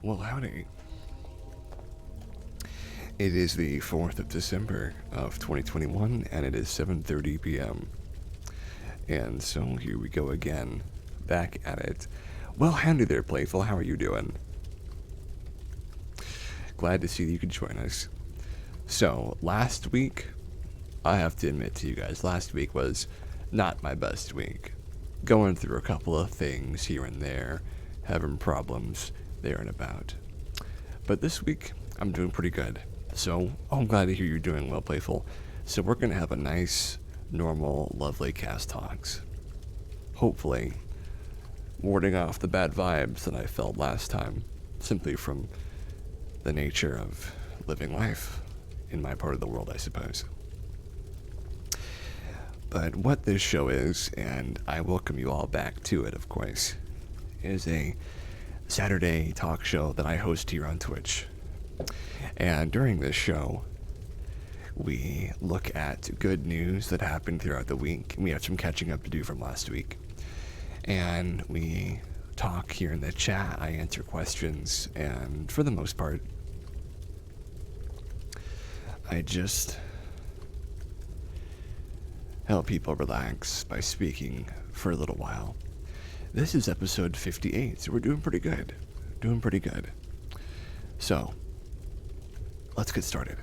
Well, howdy. It is the 4th of December of 2021, and it is 7:30 p.m. And so here we go again, back at it. Well, howdy there, Playful. How are you doing? Glad to see that you could join us. So, last week, I have to admit to you guys, last week was not my best week. Going through a couple of things here and there, having problems there and about. But this week, I'm doing pretty good. So, I'm glad to hear you're doing well, Playful. So we're going to have a nice, normal, lovely cast talks. Hopefully, warding off the bad vibes that I felt last time, simply from the nature of living life in my part of the world, I suppose. But what this show is, and I welcome you all back to it, of course, is a Saturday talk show that I host here on Twitch. And during this show, we look at good news that happened throughout the week. We have some catching up to do from last week. And we talk here in the chat. I answer questions. And for the most part, I just help people relax by speaking for a little while. This is episode 58, so we're doing pretty good. Doing pretty good. So, let's get started.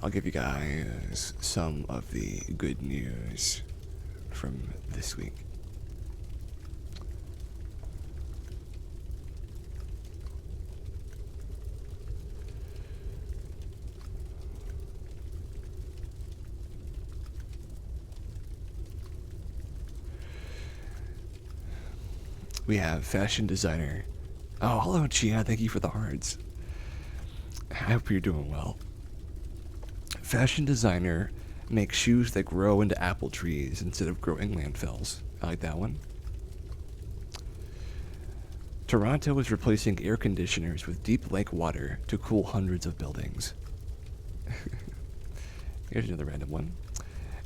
I'll give you guys some of the good news from this week. We have fashion designer. Oh, hello, Chia. Thank you for the hearts. I hope you're doing well. Fashion designer makes shoes that grow into apple trees instead of growing landfills. I like that one. Toronto is replacing air conditioners with deep lake water to cool hundreds of buildings. Here's another random one.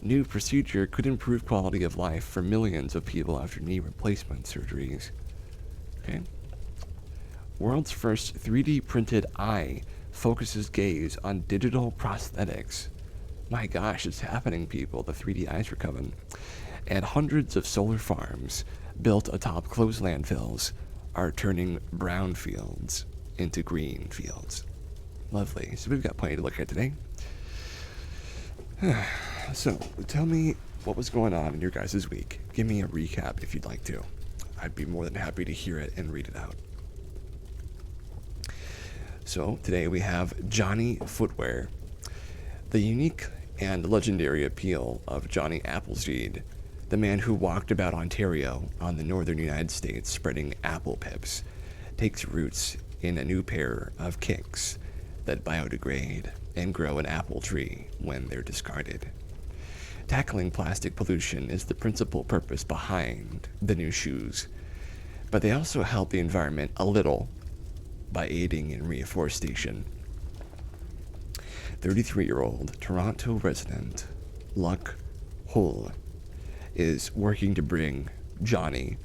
New procedure could improve quality of life for millions of people after knee replacement surgeries. Okay. World's first 3D printed eye focuses gaze on digital prosthetics. My gosh, it's happening, people. The 3D eyes are coming. And hundreds of solar farms built atop closed landfills are turning brown fields into green fields. Lovely. So we've got plenty to look at today. So, tell me what was going on in your guys' week. Give me a recap if you'd like to. I'd be more than happy to hear it and read it out. So, today we have Johnny Footwear. The unique and legendary appeal of Johnny Appleseed, the man who walked about Ontario on the northern United States spreading apple pips, takes roots in a new pair of kicks that biodegrade and grow an apple tree when they're discarded. Tackling plastic pollution is the principal purpose behind the new shoes, but they also help the environment a little by aiding in reforestation. 33-year-old Toronto resident Luck Hull is working to bring Johnny,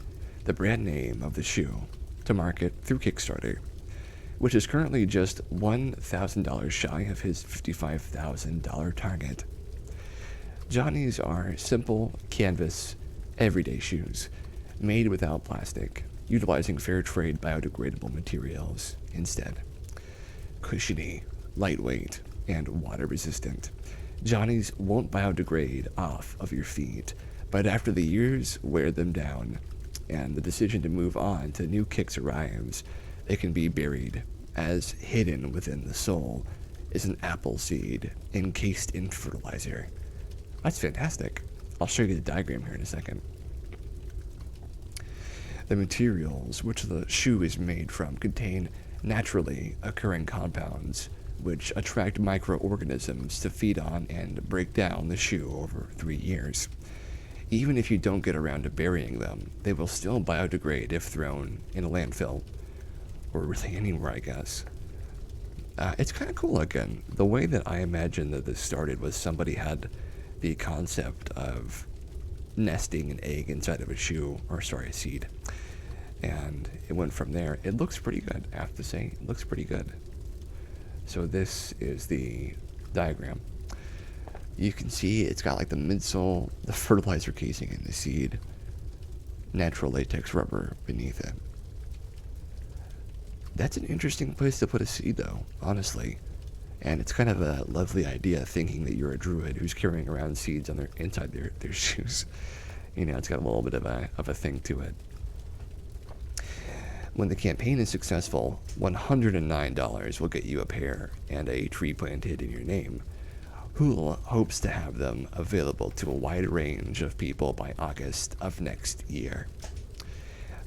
the brand name of the shoe, to market through Kickstarter, which is currently just $1,000 shy of his $55,000 target. Johnny's are simple, canvas, everyday shoes, made without plastic, utilizing fair trade biodegradable materials instead. Cushiony, lightweight, and water resistant. Johnny's won't biodegrade off of your feet, but after the years wear them down, and the decision to move on to new kicks arrives, they can be buried, as hidden within the sole is an apple seed encased in fertilizer. That's fantastic. I'll show you the diagram here in a second. The materials which the shoe is made from contain naturally occurring compounds which attract microorganisms to feed on and break down the shoe over 3 years. Even if you don't get around to burying them, they will still biodegrade if thrown in a landfill, or really anywhere, I guess. It's kind of cool looking. The way that I imagine that this started was somebody had the concept of nesting an egg inside of a shoe, or sorry, a seed, And it went from there. It looks pretty good, I have to say. It looks pretty good. So this is the diagram. You can see it's got like the midsole, the fertilizer casing in the seed, natural latex rubber beneath it. That's an interesting place to put a seed though, honestly. And it's kind of a lovely idea thinking that you're a druid who's carrying around seeds on inside their shoes. You know, it's got a little bit of a thing to it. When the campaign is successful, $109 will get you a pear and a tree planted in your name. Hool hopes to have them available to a wide range of people by August of next year.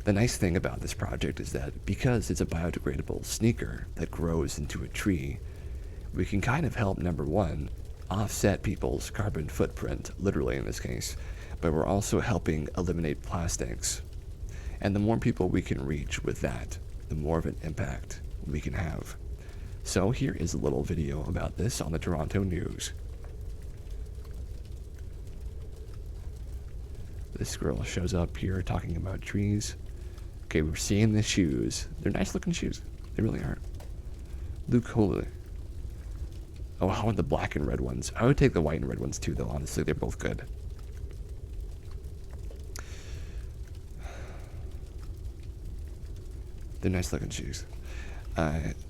The nice thing about this project is that because it's a biodegradable sneaker that grows into a tree, we can kind of help, number one, offset people's carbon footprint, literally in this case, but we're also helping eliminate plastics. And the more people we can reach with that, the more of an impact we can have. So here is a little video about this on the Toronto News. This girl shows up here talking about trees. Okay, we're seeing the shoes. They're nice looking shoes. They really are. Luke Holy. Oh, how about the black and red ones? I would take the white and red ones too, though. Honestly, they're both good. They're nice looking shoes.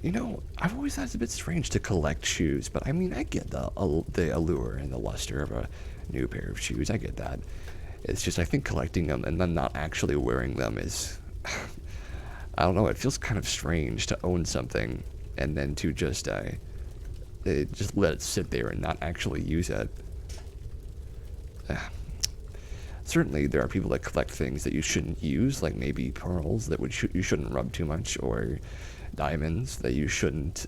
You know, I've always thought it's a bit strange to collect shoes, but I mean, I get the allure and the luster of a new pair of shoes. I get that. It's just, I think collecting them and then not actually wearing them is, I don't know, it feels kind of strange to own something and then to just let it sit there and not actually use it. Certainly, there are people that collect things that you shouldn't use, like maybe pearls that you shouldn't rub too much, or diamonds that you shouldn't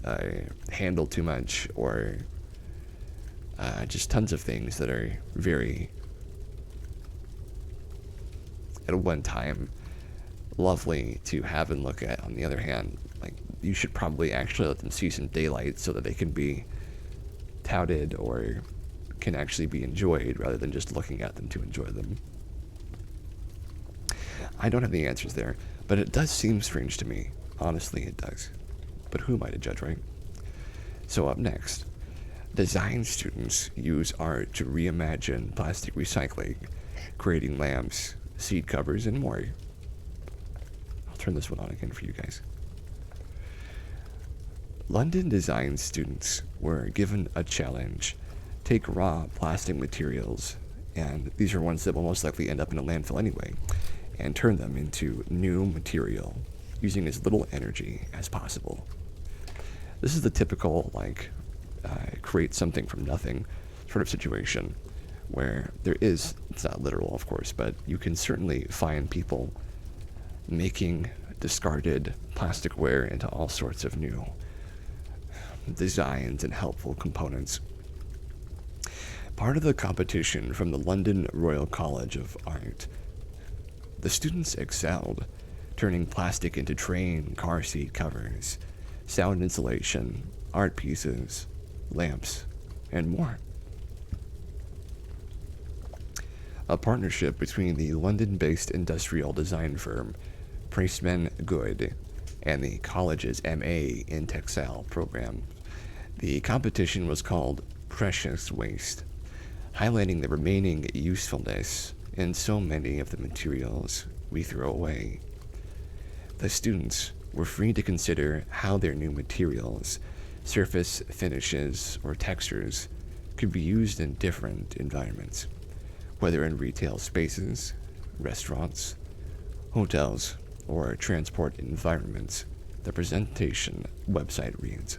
handle too much, or just tons of things that are very, at one time, lovely to have and look at. On the other hand, like, you should probably actually let them see some daylight so that they can be touted or can actually be enjoyed rather than just looking at them to enjoy them. I don't have the answers there, but it does seem strange to me. Honestly, it does. But who am I to judge, right? So up next, design students use art to reimagine plastic recycling, creating lamps, seat covers, and more. I'll turn this one on again for you guys. London design students were given a challenge. Take raw plastic materials, and these are ones that will most likely end up in a landfill anyway, and turn them into new material using as little energy as possible. This is the typical, like, create something from nothing sort of situation where there is, it's not literal of course, but you can certainly find people making discarded plasticware into all sorts of new designs and helpful components. Part of the competition from the London Royal College of Art, the students excelled, turning plastic into train car seat covers, sound insulation, art pieces, lamps, and more. A partnership between the London-based industrial design firm Priestman Good and the college's MA in Textile program. The competition was called Precious Waste, highlighting the remaining usefulness in so many of the materials we throw away. The students were free to consider how their new materials, surface finishes, or textures could be used in different environments, whether in retail spaces, restaurants, hotels, or transport environments. The presentation website reads,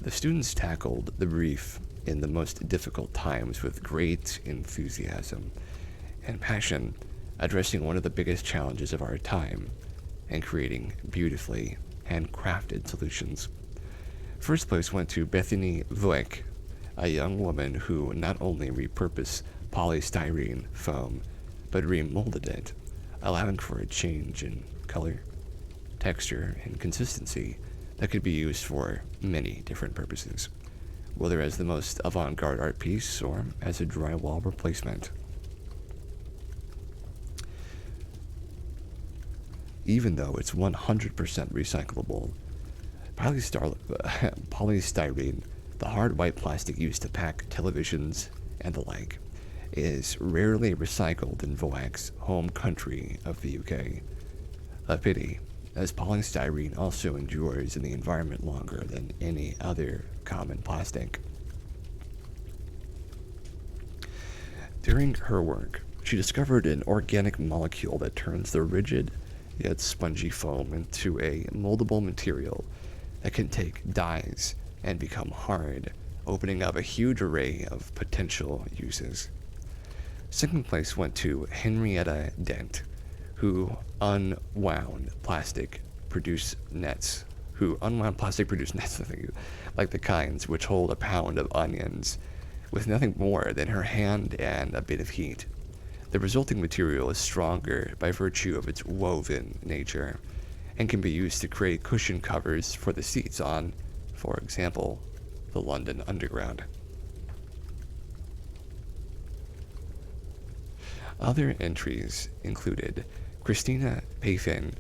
"The students tackled the brief in the most difficult times with great enthusiasm and passion, addressing one of the biggest challenges of our time and creating beautifully handcrafted solutions." First place went to Bethany Voek, a young woman who not only repurposed polystyrene foam, but remolded it, allowing for a change in color, texture, and consistency that could be used for many different purposes, whether as the most avant-garde art piece or as a drywall replacement. even though it's 100% recyclable. Polystyrene, the hard white plastic used to pack televisions and the like, is rarely recycled in Voak's home country of the UK. A pity, as polystyrene also endures in the environment longer than any other common plastic. During her work, she discovered an organic molecule that turns the rigid yet spongy foam into a moldable material that can take dyes and become hard, opening up a huge array of potential uses. Second place went to Henrietta Dent, who unwound plastic produced nets, like the kinds which hold a pound of onions, with nothing more than her hand and a bit of heat. The resulting material is stronger by virtue of its woven nature, and can be used to create cushion covers for the seats on, for example, the London Underground. Other entries included Christina Payfin,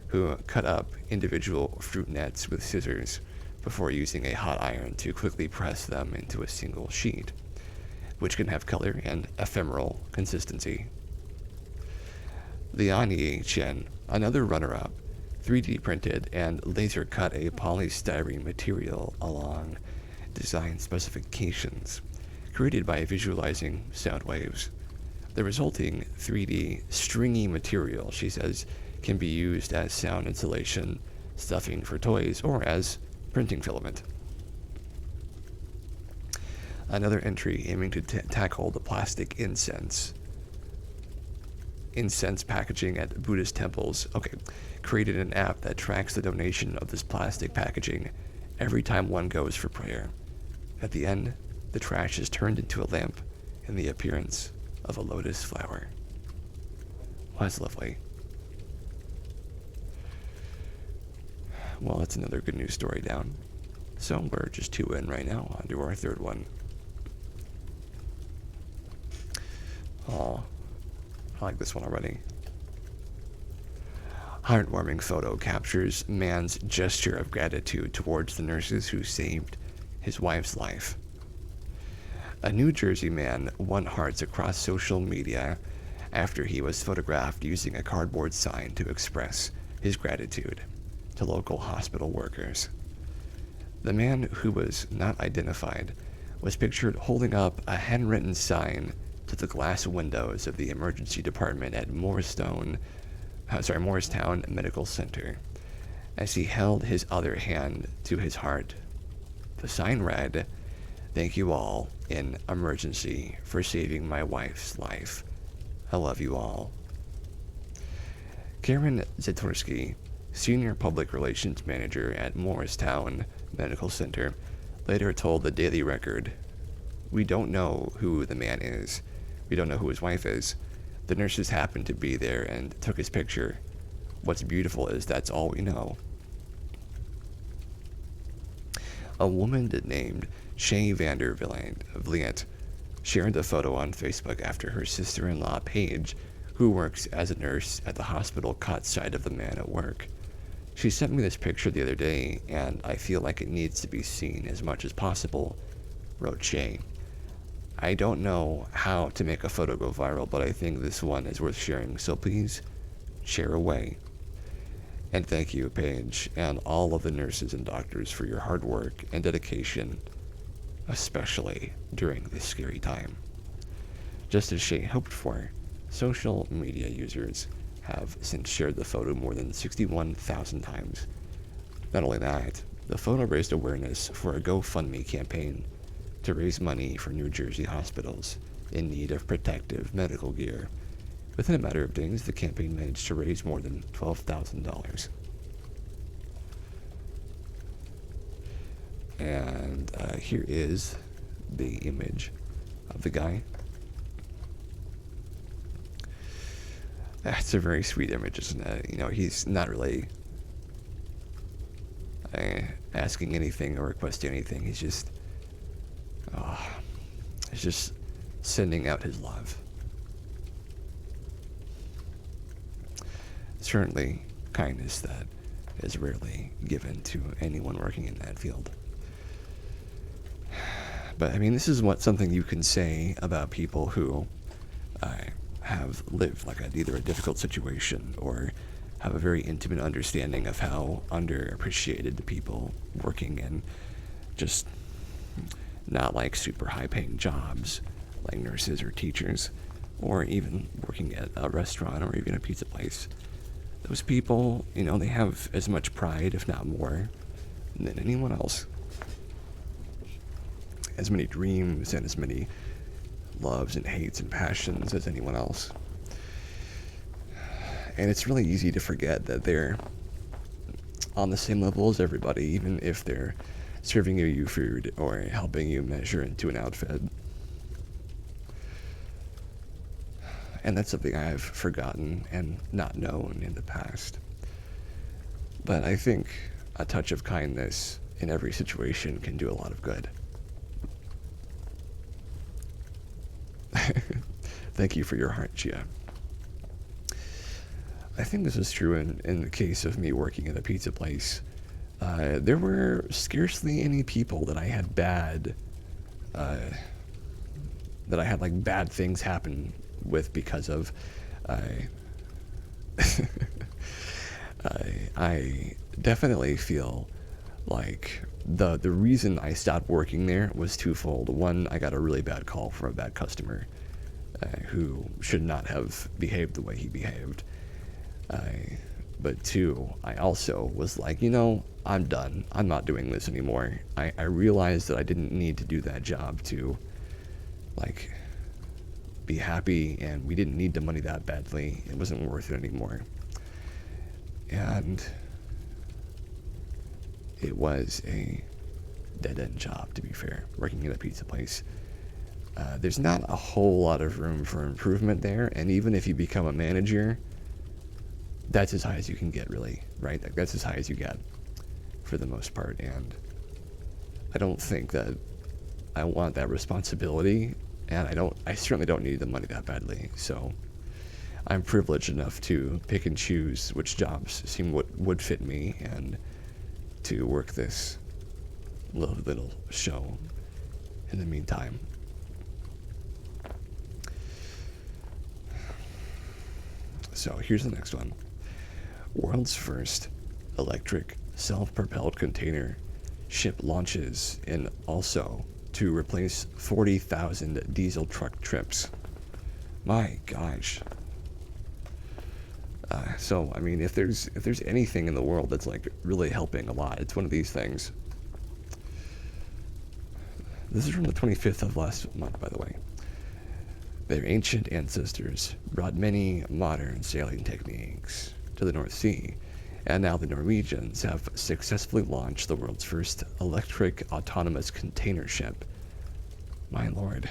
who cut up individual fruit nets with scissors before using a hot iron to quickly press them into a single sheet, which can have color and ephemeral consistency. Liani Chen, another runner-up, 3D printed and laser cut a polystyrene material along design specifications created by visualizing sound waves. The resulting 3D stringy material, she says, can be used as sound insulation, stuffing for toys, or as printing filament. Another entry aiming to tackle the plastic incense packaging at Buddhist temples, created an app that tracks the donation of this plastic packaging every time one goes for prayer. At the end, the trash is turned into a lamp in the appearance of a lotus flower. Well, that's lovely. Well, that's another good news story down. So we're just 2 in right now, on to our third one. Oh, I like this one already. Heartwarming photo captures man's gesture of gratitude towards the nurses who saved his wife's life. A New Jersey man won hearts across social media after he was photographed using a cardboard sign to express his gratitude to local hospital workers. The man, who was not identified, was pictured holding up a handwritten sign to the glass windows of the emergency department at Morristown Medical Center, as he held his other hand to his heart. The sign read, "Thank you all in emergency for saving my wife's life. I love you all." Karen Zatorsky, Senior Public Relations Manager at Morristown Medical Center, later told the Daily Record, "We don't know who the man is. We don't know who his wife is. The nurses happened to be there and took his picture. What's beautiful is that's all we know." A woman named Shay Vander Vliet shared the photo on Facebook after her sister-in-law, Paige, who works as a nurse at the hospital, caught sight of the man at work. "She sent me this picture the other day, and I feel like it needs to be seen as much as possible," wrote Shay. "I don't know how to make a photo go viral, but I think this one is worth sharing, so please share away. And thank you, Paige, and all of the nurses and doctors for your hard work and dedication, especially during this scary time." Just as Shay hoped for, social media users have since shared the photo more than 61,000 times. Not only that, the photo raised awareness for a GoFundMe campaign to raise money for New Jersey hospitals in need of protective medical gear. Within a matter of days, the campaign managed to raise more than $12,000. And here is the image of the guy. That's a very sweet image, isn't it? He's not really asking anything or requesting anything. He's just sending out his love. Certainly kindness that is rarely given to anyone working in that field. But I mean, this is something you can say about people who have lived like either a difficult situation or have a very intimate understanding of how underappreciated the people working in just not like super high paying jobs like nurses or teachers, or even working at a restaurant or even a pizza place. Those people, they have as much pride, if not more, than anyone else. As many dreams and as many loves and hates and passions as anyone else. And it's really easy to forget that they're on the same level as everybody, even if they're serving you food or helping you measure into an outfit. And that's something I've forgotten and not known in the past. But I think a touch of kindness in every situation can do a lot of good. Thank you for your heart, Gia. I think this is true in the case of me working at a pizza place. There were scarcely any people that I had bad things happen with because of. I definitely feel like the reason I stopped working there was twofold. One, I got a really bad call from a bad customer who should not have behaved the way he behaved. But two, I also was like, I'm done. I'm not doing this anymore. I realized that I didn't need to do that job to, be happy, and we didn't need the money that badly. It wasn't worth it anymore. And it was a dead-end job, to be fair, working at a pizza place. There's not a whole lot of room for improvement there, and even if you become a manager, that's as high as you can get, really, right? That's as high as you get, for the most part, and I don't think that I want that responsibility, and I certainly don't need the money that badly, so I'm privileged enough to pick and choose which jobs seem what would fit me, and to work this little show in the meantime. So here's the next one. World's first electric self-propelled container ship launches in also to replace 40,000 diesel truck trips. My gosh. So I mean, if there's anything in the world that's really helping a lot, it's one of these things. This is from the 25th of last month, by the way. Their ancient ancestors brought many modern sailing techniques to the North Sea, and now the Norwegians have successfully launched the world's first electric autonomous container ship. My lord.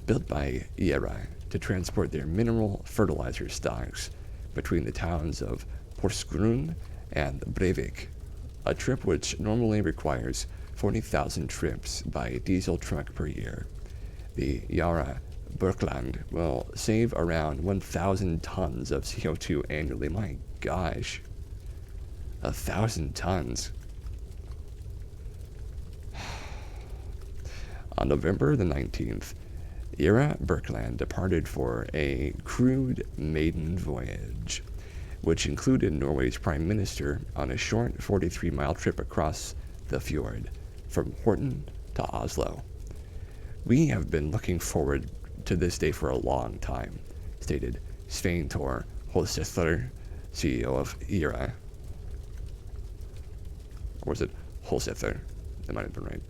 Built by Yara to transport their mineral fertilizer stocks between the towns of Porsgrunn and Breivik, a trip which normally requires 40,000 trips by diesel truck per year. The Yara Berkland will save around 1,000 tons of CO2 annually. My gosh. 1,000 tons. On November the 19th, Yara Berkland departed for a crewed maiden voyage, which included Norway's Prime Minister on a short 43-mile trip across the fjord from Horten to Oslo. We have been looking forward to this day for a long time, stated Svein Tor Holsether, CEO of Yara. Or was it Holsether? That might have been right.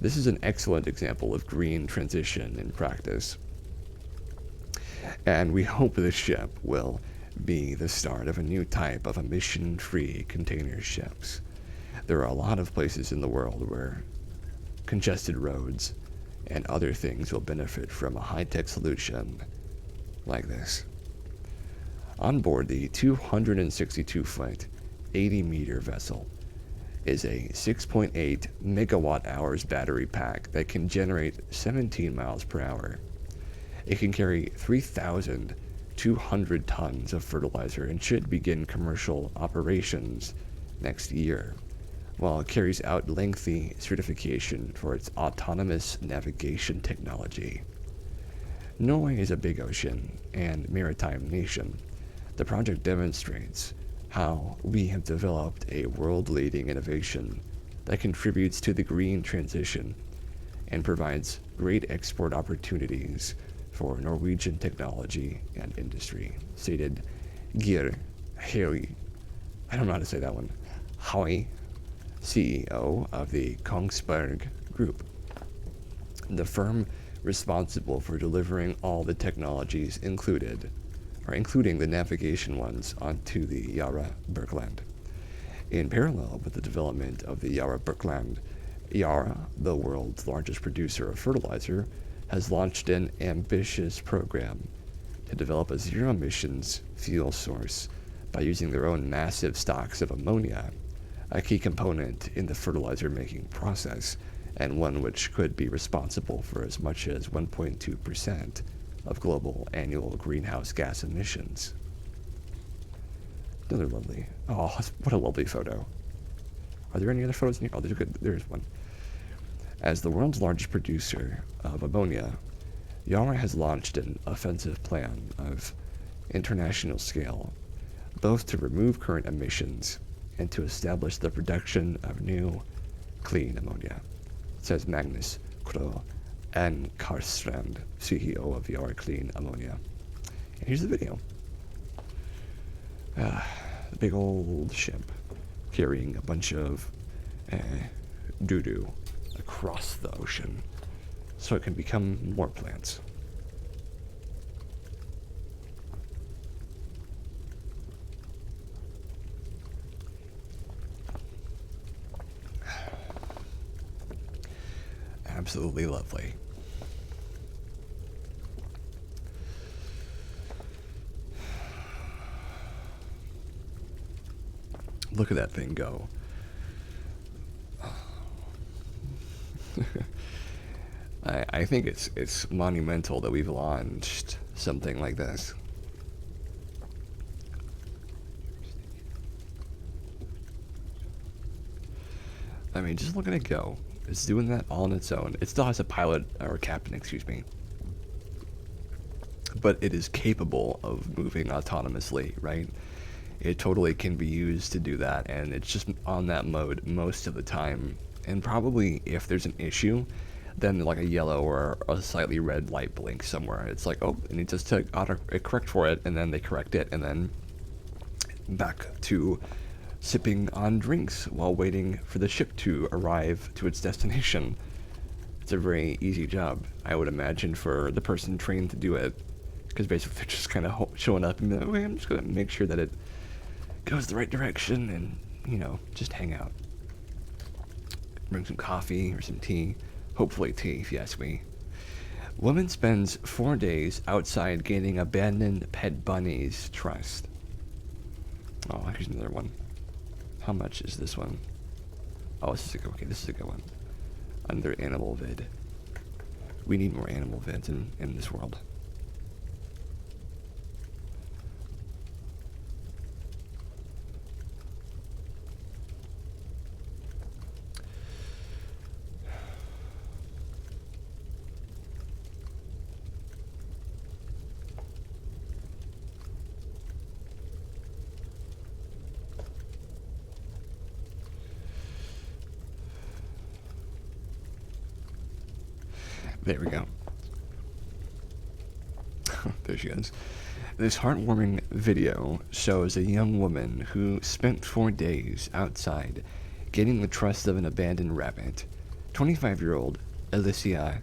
This is an excellent example of green transition in practice. And we hope this ship will be the start of a new type of emission-free container ships. There are a lot of places in the world where congested roads and other things will benefit from a high-tech solution like this. On board the 262-foot, 80-meter vessel is a 6.8 megawatt-hours battery pack that can generate 17 miles per hour. It can carry 3,000 200 tons of fertilizer and should begin commercial operations next year, while it carries out lengthy certification for its autonomous navigation technology. Norway is a big ocean and maritime nation. The project demonstrates how we have developed a world-leading innovation that contributes to the green transition and provides great export opportunities for Norwegian technology and industry, stated Geir Heri, I don't know how to say that one, Howie, CEO of the Kongsberg Group, the firm responsible for delivering all the technologies including the navigation ones, onto the Yara Bergland. In parallel with the development of the Yara Bergland, Yara, the world's largest producer of fertilizer, has launched an ambitious program to develop a zero-emissions fuel source by using their own massive stocks of ammonia, a key component in the fertilizer-making process, and one which could be responsible for as much as 1.2% of global annual greenhouse gas emissions. Another lovely, oh, what a lovely photo. Are there any other photos in here? Oh, there's one. As the world's largest producer of ammonia, Yara has launched an offensive plan of international scale, both to remove current emissions and to establish the production of new, clean ammonia, says Magnus Krogh and Karstrand, CEO of Yara Clean Ammonia. And here's the video. The big old ship carrying a bunch of doo-doo across the ocean so it can become more plants. Absolutely lovely. Look at that thing go. I think it's monumental that we've launched something like this. I mean, just look at it go. It's doing that all on its own. It still has a pilot, or captain, excuse me. But it is capable of moving autonomously, right? It totally can be used to do that, and it's just on that mode most of the time. And probably if there's an issue, then like a yellow or a slightly red light blinks somewhere. It's like, oh, it needs just to correct for it, and then they correct it, and then back to sipping on drinks while waiting for the ship to arrive to its destination. It's a very easy job, I would imagine, for the person trained to do it, because basically they're just kind of showing up and be like, okay, I'm just going to make sure that it goes the right direction and, you know, just hang out. Bring some coffee or some tea. Hopefully tea, if you ask me. Woman spends 4 days outside gaining abandoned pet bunny's trust. Oh, here's another one. How much is this one? Oh, this is a good one. Under animal vid. We need more animal vids in this world. There we go. There she is. This heartwarming video shows a young woman who spent 4 days outside gaining the trust of an abandoned rabbit. 25-year-old Alicia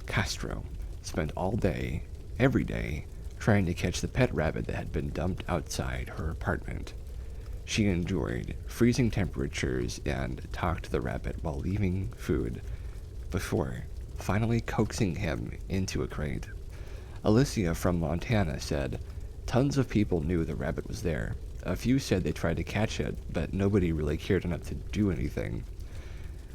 Castro spent all day, every day, trying to catch the pet rabbit that had been dumped outside her apartment. She endured freezing temperatures and talked to the rabbit while leaving food before finally coaxing him into a crate. Alicia from Montana said, "Tons of people knew the rabbit was there. A few said they tried to catch it, but nobody really cared enough to do anything.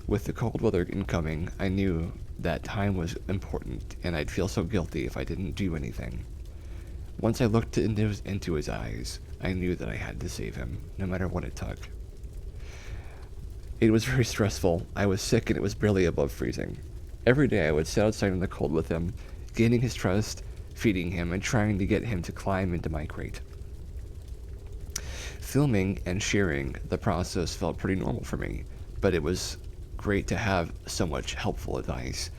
With the cold weather incoming, I knew that time was important, and I'd feel so guilty if I didn't do anything. Once I looked into his eyes, I knew that I had to save him, no matter what it took. It was very stressful. I was sick and it was barely above freezing. Every day I would sit outside in the cold with him, gaining his trust, feeding him, and trying to get him to climb into my crate. Filming and sharing the process felt pretty normal for me, but it was great to have so much helpful advice.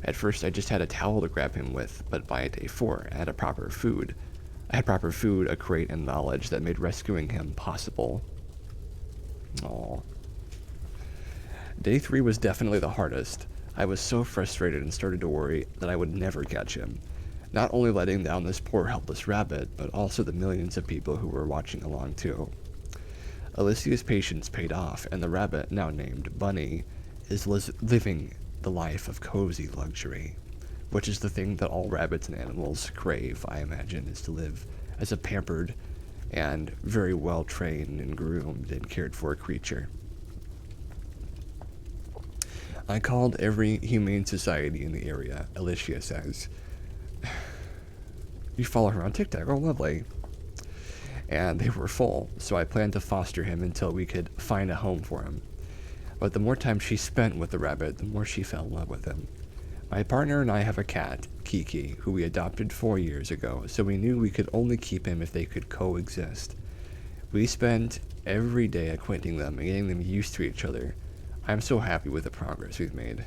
At first I just had a towel to grab him with, but by day 4 I had proper food, a crate, and knowledge that made rescuing him possible. Aww. Day 3 was definitely the hardest. I was so frustrated and started to worry that I would never catch him. Not only letting down this poor helpless rabbit, but also the millions of people who were watching along too. Alicia's patience paid off, and the rabbit, now named Bunny, is living the life of cozy luxury, which is the thing that all rabbits and animals crave, I imagine, is to live as a pampered and very well trained and groomed and cared for creature. I called every humane society in the area, Alicia says. You follow her on TikTok, oh lovely. And they were full, so I planned to foster him until we could find a home for him. But the more time she spent with the rabbit, the more she fell in love with him. My partner and I have a cat, Kiki, who we adopted 4 years ago, so we knew we could only keep him if they could coexist. We spent every day acquainting them and getting them used to each other. I'm so happy with the progress we've made.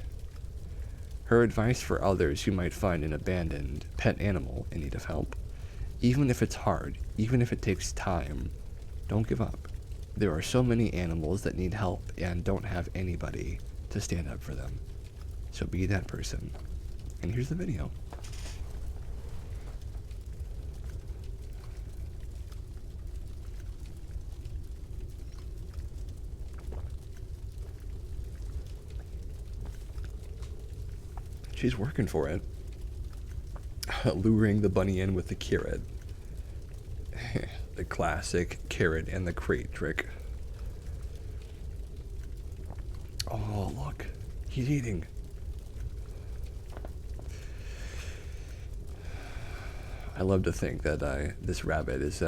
Her advice for others who might find an abandoned pet animal in need of help: even if it's hard, even if it takes time, don't give up. There are so many animals that need help and don't have anybody to stand up for them. So be that person. And here's the video. She's working for it. Luring the bunny in with the carrot. The classic carrot and the crate trick. Oh, look. He's eating. I love to think that this rabbit is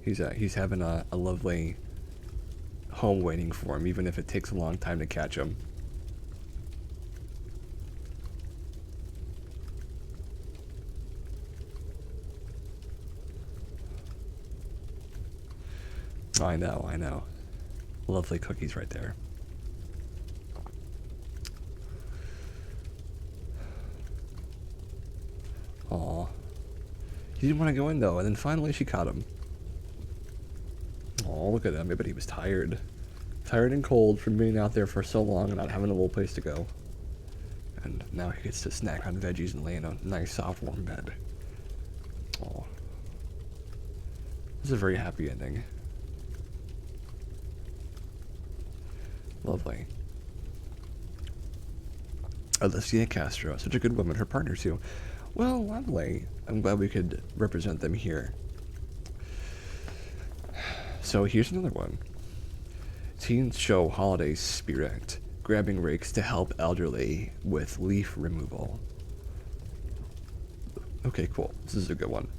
he's having a lovely home waiting for him, even if it takes a long time to catch him. I know. Lovely cookies right there. Aw. He didn't want to go in though, and then finally she caught him. Oh, look at him. I bet he was tired. Tired and cold from being out there for so long and not having a little place to go. And now he gets to snack on veggies and lay in a nice, soft, warm bed. Oh. This is a very happy ending. Lovely. Alicia Castro, such a good woman. Her partner, too. Well, lovely. I'm glad we could represent them here. So here's another one. Teens show holiday spirit, grabbing rakes to help elderly with leaf removal. Okay, cool. This is a good one.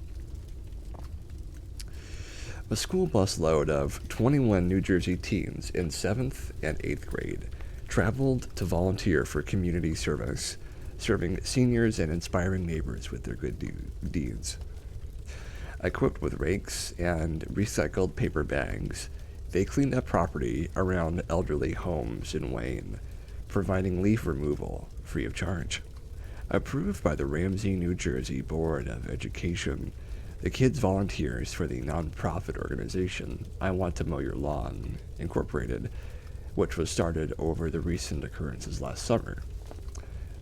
A school bus load of 21 New Jersey teens in 7th and 8th grade traveled to volunteer for community service, serving seniors and inspiring neighbors with their good deeds. Equipped with rakes and recycled paper bags, they cleaned up property around elderly homes in Wayne, providing leaf removal free of charge. Approved by the Ramsey, New Jersey Board of Education, the kids volunteers for the nonprofit organization I Want to Mow Your Lawn, Incorporated, which was started over the recent occurrences last summer.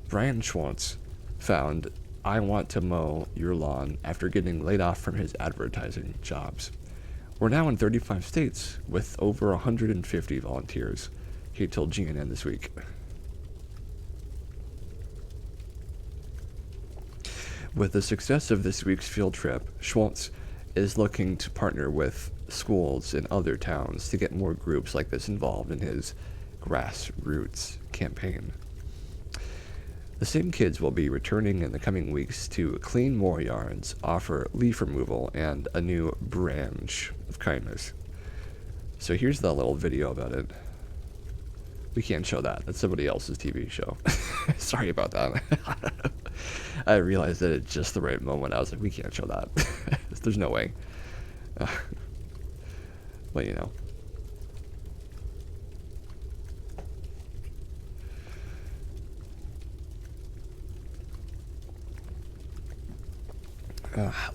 Brian Schwartz found I Want to Mow Your Lawn after getting laid off from his advertising jobs. We're now in 35 states with over 150 volunteers, he told GNN this week. With the success of this week's field trip, Schwartz is looking to partner with schools in other towns to get more groups like this involved in his grassroots campaign. The same kids will be returning in the coming weeks to clean more yards, offer leaf removal, and a new branch of kindness. So here's the little video about it. We can't show that. That's somebody else's TV show. Sorry about that. I realized it at just the right moment. I was like, we can't show that. There's no way. But you know.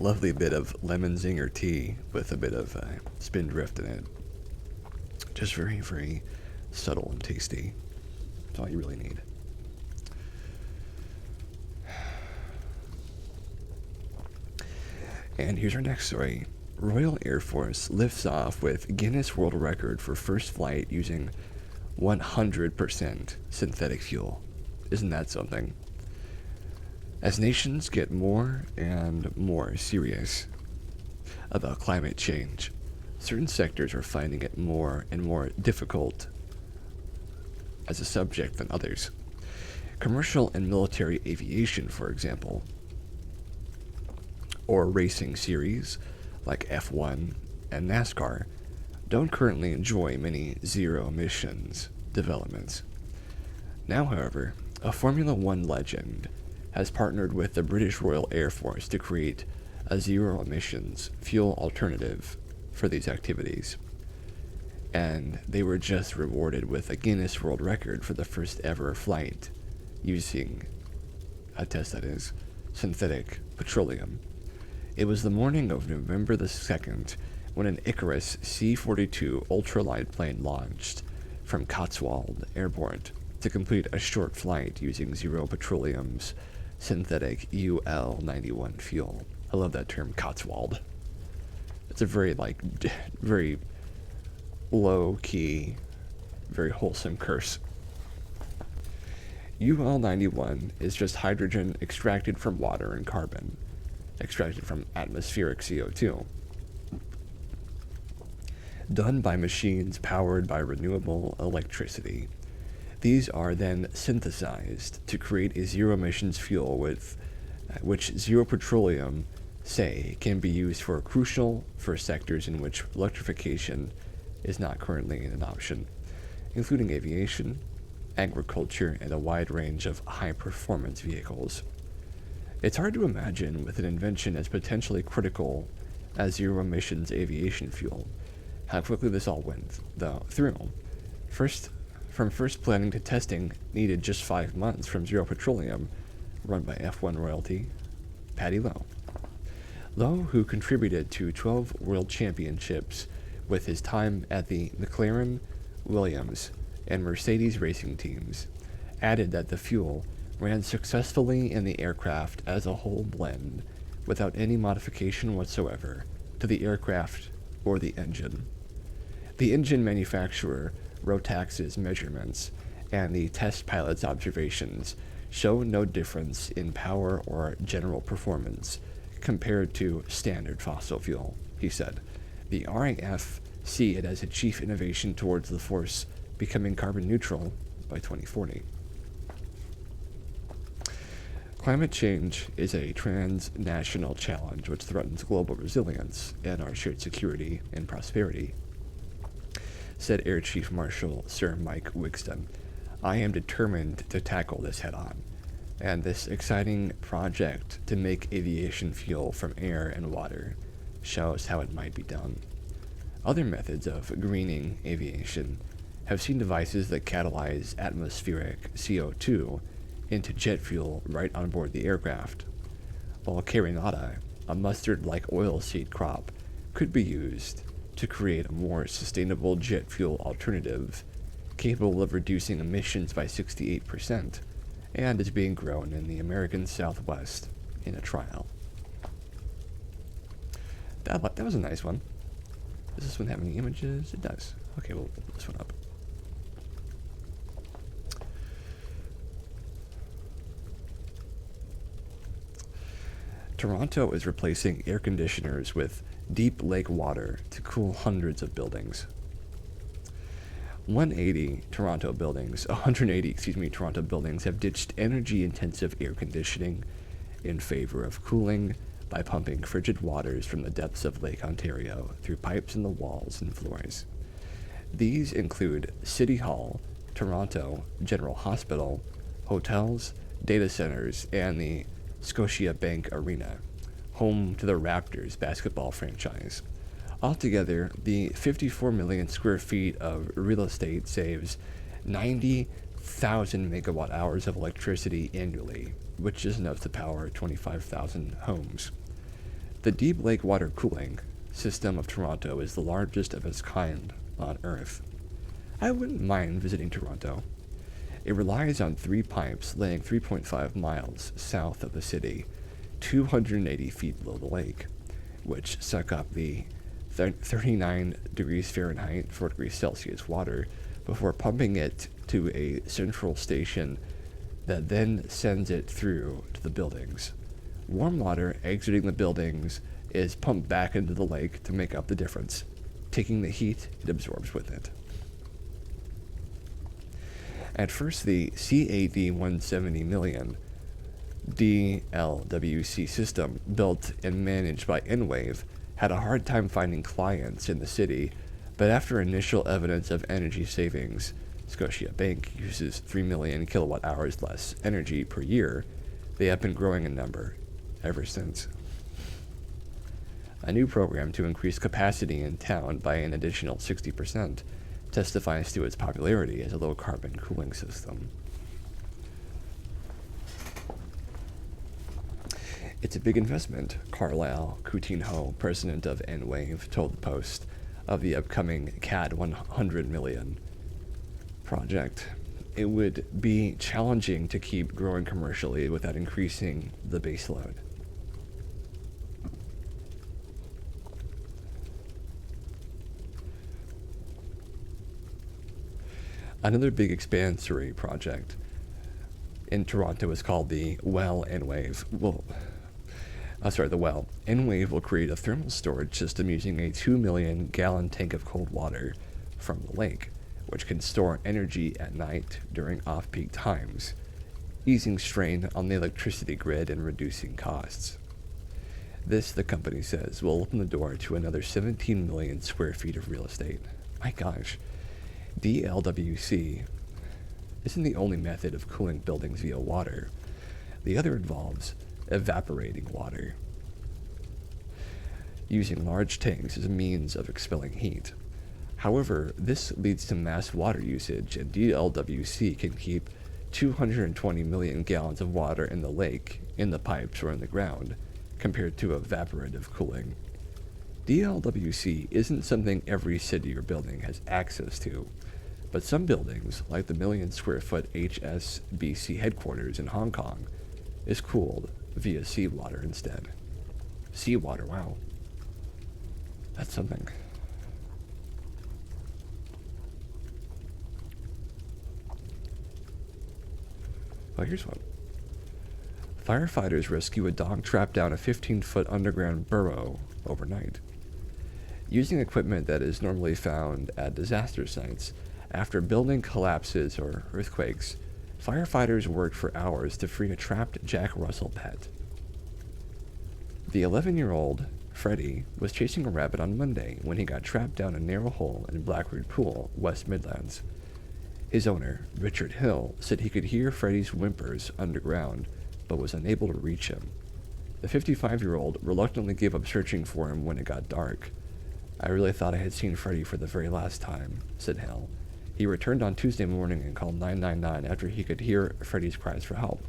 Lovely bit of lemon zinger tea with a bit of spindrift in it. Just very, very subtle and tasty. That's all you really need. And here's our next story. Royal Air Force lifts off with Guinness World Record for first flight using 100% synthetic fuel. Isn't that something? As nations get more and more serious about climate change, certain sectors are finding it more and more difficult as a subject than others. Commercial and military aviation, for example, or racing series like F1 and NASCAR, don't currently enjoy many zero emissions developments. Now, however, a Formula One legend has partnered with the British Royal Air Force to create a zero emissions fuel alternative for these activities. And they were just rewarded with a Guinness World Record for the first ever flight using a test that is synthetic petroleum. It was the morning of November the 2nd when an Icarus C-42 ultralight plane launched from Cotswold Airport to complete a short flight using Zero Petroleum's synthetic UL-91 fuel. I love that term, Cotswold. It's a very, very low-key, very wholesome curse. UL-91 is just hydrogen extracted from water and carbon, extracted from atmospheric CO2, done by machines powered by renewable electricity. These are then synthesized to create a zero-emissions fuel with which Zero Petroleum say can be used for sectors in which electrification is not currently an option, including aviation, agriculture, and a wide range of high-performance vehicles. It's hard to imagine with an invention as potentially critical as zero-emissions aviation fuel how quickly this all went through. From first planning to testing needed just 5 months from Zero Petroleum, run by F1 royalty Paddy Lowe. Lowe, who contributed to 12 world championships with his time at the McLaren, Williams, and Mercedes racing teams, added that the fuel ran successfully in the aircraft as a whole blend without any modification whatsoever to the aircraft or the engine. The engine manufacturer, Rotax's measurements and the test pilot's observations show no difference in power or general performance compared to standard fossil fuel, he said. The RAF see it as a chief innovation towards the force becoming carbon neutral by 2040. Climate change is a transnational challenge which threatens global resilience and our shared security and prosperity, said Air Chief Marshal Sir Mike Wigston. I am determined to tackle this head-on, and this exciting project to make aviation fuel from air and water shows how it might be done. Other methods of greening aviation have seen devices that catalyze atmospheric CO2 into jet fuel right on board the aircraft, while carinata, a mustard-like oilseed crop, could be used to create a more sustainable jet fuel alternative capable of reducing emissions by 68%, and is being grown in the American Southwest in a trial. That was a nice one. Does this one have any images? It does. Okay, we'll put this one up. Toronto is replacing air conditioners with deep lake water to cool hundreds of buildings. 180 Toronto buildings have ditched energy-intensive air conditioning in favor of cooling by pumping frigid waters from the depths of Lake Ontario through pipes in the walls and floors. These include City Hall, Toronto General Hospital, hotels, data centers, and the Scotiabank Arena, home to the Raptors basketball franchise. Altogether, the 54 million square feet of real estate saves 90,000 megawatt hours of electricity annually, which is enough to power 25,000 homes. The Deep Lake Water Cooling System of Toronto is the largest of its kind on Earth. I wouldn't mind visiting Toronto. It relies on 3 pipes laying 3.5 miles south of the city, 280 feet below the lake, which suck up the 39 degrees Fahrenheit, 4 degrees Celsius water before pumping it to a central station that then sends it through to the buildings. Warm water exiting the buildings is pumped back into the lake to make up the difference, taking the heat it absorbs with it. At first, the CAD 170 million DLWC system, built and managed by Enwave, had a hard time finding clients in the city, but after initial evidence of energy savings, Scotiabank uses 3 million kilowatt hours less energy per year, they have been growing in number ever since. A new program to increase capacity in town by an additional 60% testifies to its popularity as a low-carbon cooling system. It's a big investment, Carlisle Coutinho, president of Enwave, told the Post of the upcoming CAD 100 million project. It would be challenging to keep growing commercially without increasing the base load. Another big expansory project in Toronto is called the Well Enwave. The Well. Enwave will create a thermal storage system using a 2 million gallon tank of cold water from the lake, which can store energy at night during off-peak times, easing strain on the electricity grid and reducing costs. This, the company says, will open the door to another 17 million square feet of real estate. My gosh. DLWC isn't the only method of cooling buildings via water. The other involves evaporating water, using large tanks as a means of expelling heat. However, this leads to mass water usage, and DLWC can keep 220 million gallons of water in the lake, in the pipes, or in the ground, compared to evaporative cooling. DLWC isn't something every city or building has access to, but some buildings, like the million-square-foot HSBC headquarters in Hong Kong, is cooled via seawater instead. Seawater, wow. That's something. Oh, here's one. Firefighters rescue a dog trapped down a 15-foot underground burrow overnight. Using equipment that is normally found at disaster sites, after building collapses or earthquakes, firefighters worked for hours to free a trapped Jack Russell pet. The 11-year-old, Freddie, was chasing a rabbit on Monday when he got trapped down a narrow hole in Blackroot Pool, West Midlands. His owner, Richard Hill, said he could hear Freddie's whimpers underground, but was unable to reach him. The 55-year-old reluctantly gave up searching for him when it got dark. "I really thought I had seen Freddie for the very last time," said Hill. He returned on Tuesday morning and called 999 after he could hear Freddie's cries for help.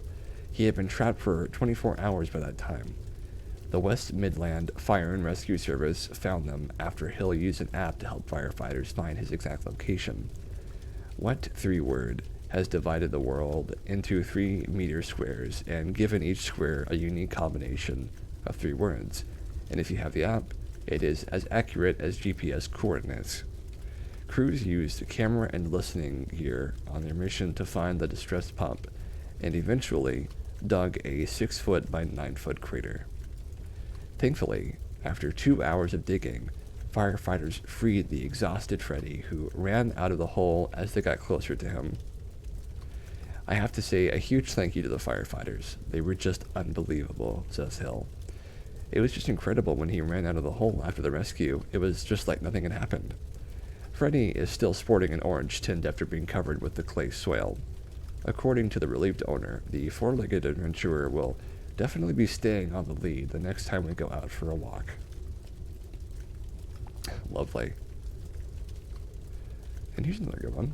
He had been trapped for 24 hours by that time. The West Midland Fire and Rescue Service found them after Hill used an app to help firefighters find his exact location. What 3-word has divided the world into 3-meter squares and given each square a unique combination of 3 words? And if you have the app, it is as accurate as GPS coordinates. Crews used camera and listening gear on their mission to find the distressed pup, and eventually dug a 6-foot by 9-foot crater. Thankfully, after 2 hours of digging, Firefighters freed the exhausted Freddy, who ran out of the hole as they got closer to him. I have to say a huge thank you to the firefighters. They were just unbelievable, says Hill. It was just incredible when he ran out of the hole after the rescue. It was just like nothing had happened. Freddy is still sporting an orange tint after being covered with the clay soil. According to the relieved owner, the four-legged adventurer will definitely be staying on the lead the next time we go out for a walk. Lovely. And here's another good one.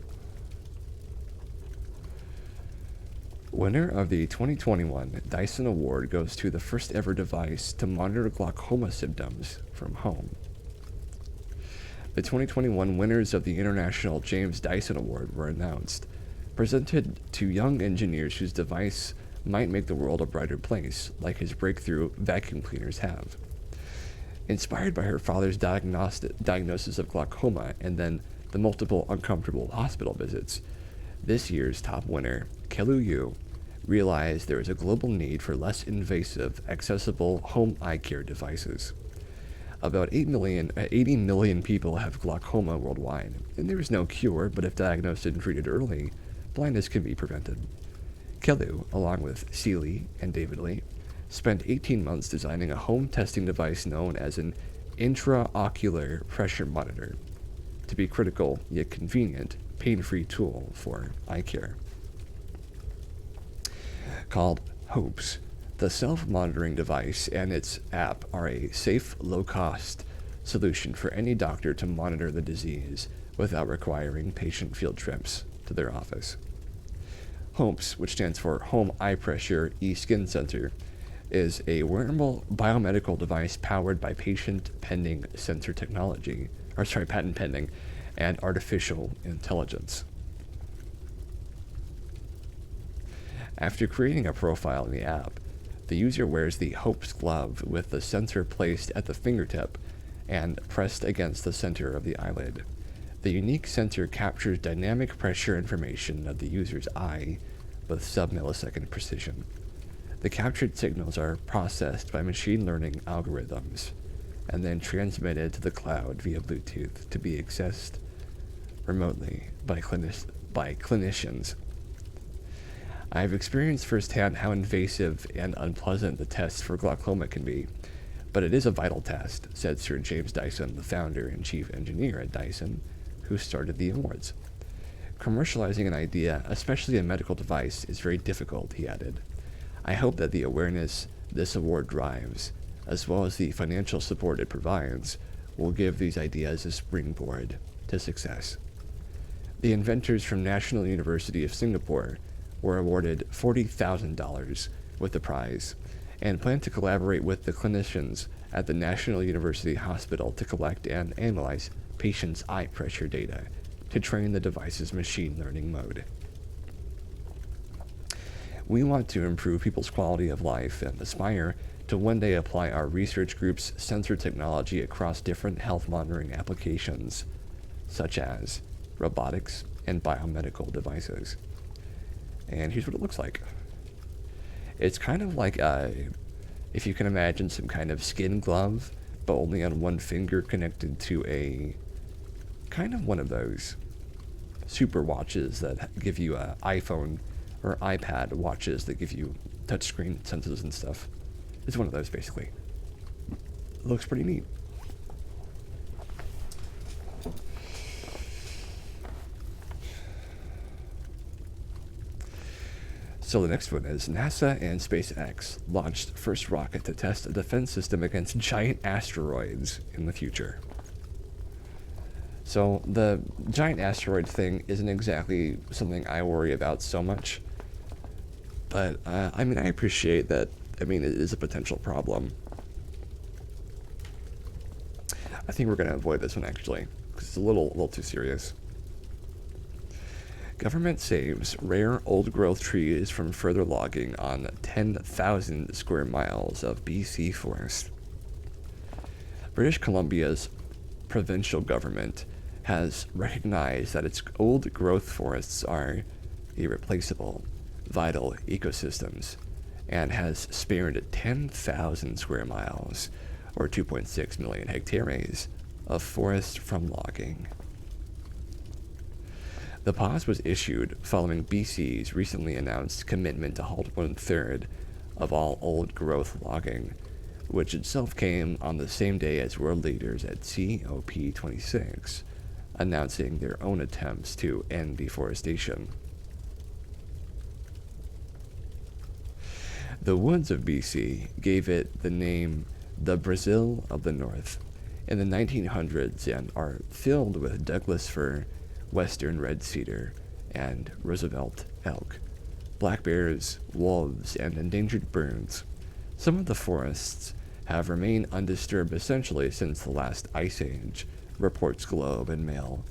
Winner of the 2021 Dyson Award goes to the first ever device to monitor glaucoma symptoms from home. The 2021 winners of the International James Dyson Award were announced, presented to young engineers whose device might make the world a brighter place, like his breakthrough vacuum cleaners have. Inspired by her father's diagnosis of glaucoma and then the multiple uncomfortable hospital visits, this year's top winner, Kelu Yu, realized there is a global need for less invasive, accessible home eye care devices. About 80 million people have glaucoma worldwide, and there is no cure, but if diagnosed and treated early, blindness can be prevented. Kelu, along with Seeley and David Lee, spent 18 months designing a home testing device known as an intraocular pressure monitor, to be critical yet convenient, pain-free tool for eye care. Called HOPES, the self-monitoring device and its app are a safe, low-cost solution for any doctor to monitor the disease without requiring patient field trips to their office. HOPES, which stands for Home Eye Pressure E-Skin Sensor, is a wearable biomedical device powered by patent pending and artificial intelligence. After creating a profile in the app, the user wears the HOPES glove with the sensor placed at the fingertip and pressed against the center of the eyelid. The unique sensor captures dynamic pressure information of the user's eye with sub-millisecond precision. The captured signals are processed by machine learning algorithms and then transmitted to the cloud via Bluetooth to be accessed remotely by clinicians. I've experienced firsthand how invasive and unpleasant the test for glaucoma can be, but it is a vital test, said Sir James Dyson, the founder and chief engineer at Dyson, who started the awards. Commercializing an idea, especially a medical device, is very difficult, he added. I hope that the awareness this award drives, as well as the financial support it provides, will give these ideas a springboard to success. The inventors from National University of Singapore were awarded $40,000 with the prize and plan to collaborate with the clinicians at the National University Hospital to collect and analyze patients' eye pressure data to train the device's machine learning mode. We want to improve people's quality of life and aspire to one day apply our research group's sensor technology across different health monitoring applications, such as robotics and biomedical devices. And here's what it looks like. It's kind of like, if you can imagine some kind of skin glove, but only on one finger connected to a kind of one of those super watches that give you iPhone or iPad watches that give you touchscreen sensors and stuff. It's one of those, basically. It looks pretty neat. So the next one is NASA and SpaceX launched first rocket to test a defense system against giant asteroids in the future. So the giant asteroid thing isn't exactly something I worry about so much. But, I appreciate that. It is a potential problem. I think we're going to avoid this one, actually, because it's a little too serious. Government saves rare old-growth trees from further logging on 10,000 square miles of BC forest. British Columbia's provincial government has recognized that its old-growth forests are irreplaceable, vital ecosystems, and has spared 10,000 square miles, or 2.6 million hectares, of forest from logging. The pause was issued following BC's recently announced commitment to halt 1/3 of all old-growth logging, which itself came on the same day as world leaders at COP26 announcing their own attempts to end deforestation. The woods of BC gave it the name the Brazil of the North in the 1900s and are filled with Douglas fir, western red cedar, and Roosevelt elk, black bears, wolves, and endangered birds. Some of the forests have remained undisturbed essentially since the last ice age, reports Globe and Mail.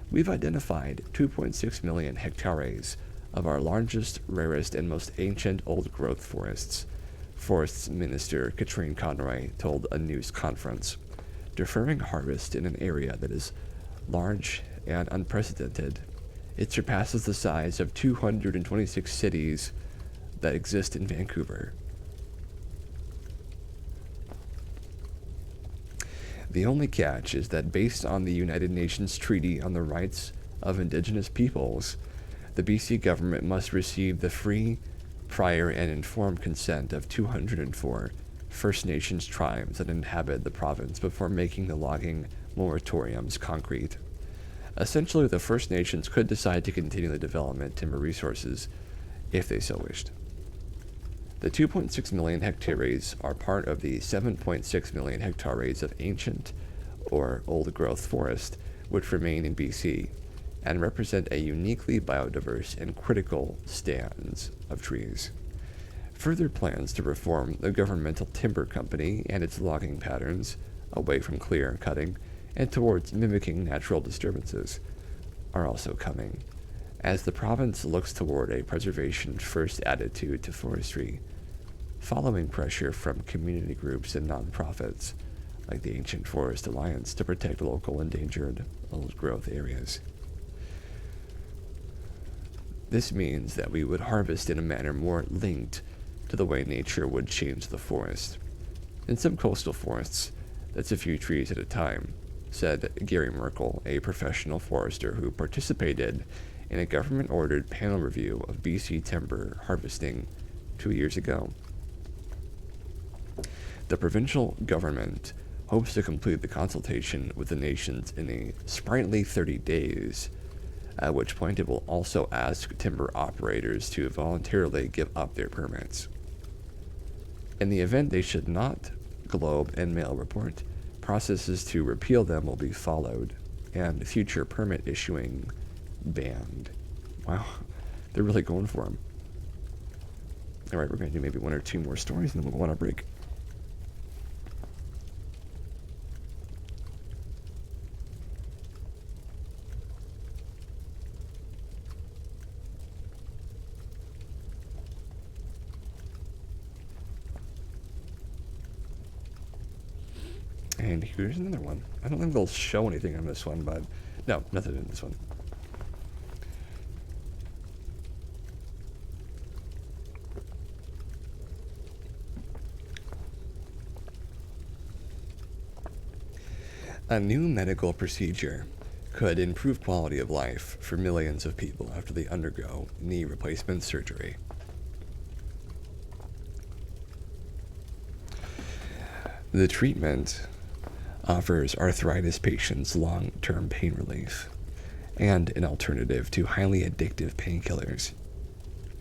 We've identified 2.6 million hectares of our largest, rarest, and most ancient old-growth forests, Forests Minister Katrine Conroy told a news conference, deferring harvest in an area that is large and unprecedented. It surpasses the size of 226 cities that exist in Vancouver. The only catch is that based on the United Nations Treaty on the Rights of Indigenous Peoples, the BC government must receive the free, prior, and informed consent of 204 First Nations tribes that inhabit the province before making the logging moratoriums concrete. Essentially, the First Nations could decide to continue the development of timber resources if they so wished. The 2.6 million hectares are part of the 7.6 million hectares of ancient or old-growth forest which remain in BC and represent a uniquely biodiverse and critical stands of trees. Further plans to reform the governmental timber company and its logging patterns away from clear cutting and towards mimicking natural disturbances are also coming, as the province looks toward a preservation-first attitude to forestry, following pressure from community groups and nonprofits like the Ancient Forest Alliance to protect local endangered old-growth areas. This means that we would harvest in a manner more linked to the way nature would change the forest. In some coastal forests, that's a few trees at a time, said Gary Merkel, a professional forester who participated in a government-ordered panel review of BC timber harvesting 2 years ago. The provincial government hopes to complete the consultation with the nations in a sprightly 30 days, at which point it will also ask timber operators to voluntarily give up their permits. In the event they should not, Globe and Mail report, processes to repeal them will be followed, and future permit issuing banned. Wow, they're really going for them. Alright, we're going to do maybe one or two more stories, and then we'll go on a break. And here's another one. I don't think they'll show anything on this one, but no, nothing in this one. A new medical procedure could improve quality of life for millions of people after they undergo knee replacement surgery. The treatment offers arthritis patients long-term pain relief and an alternative to highly addictive painkillers,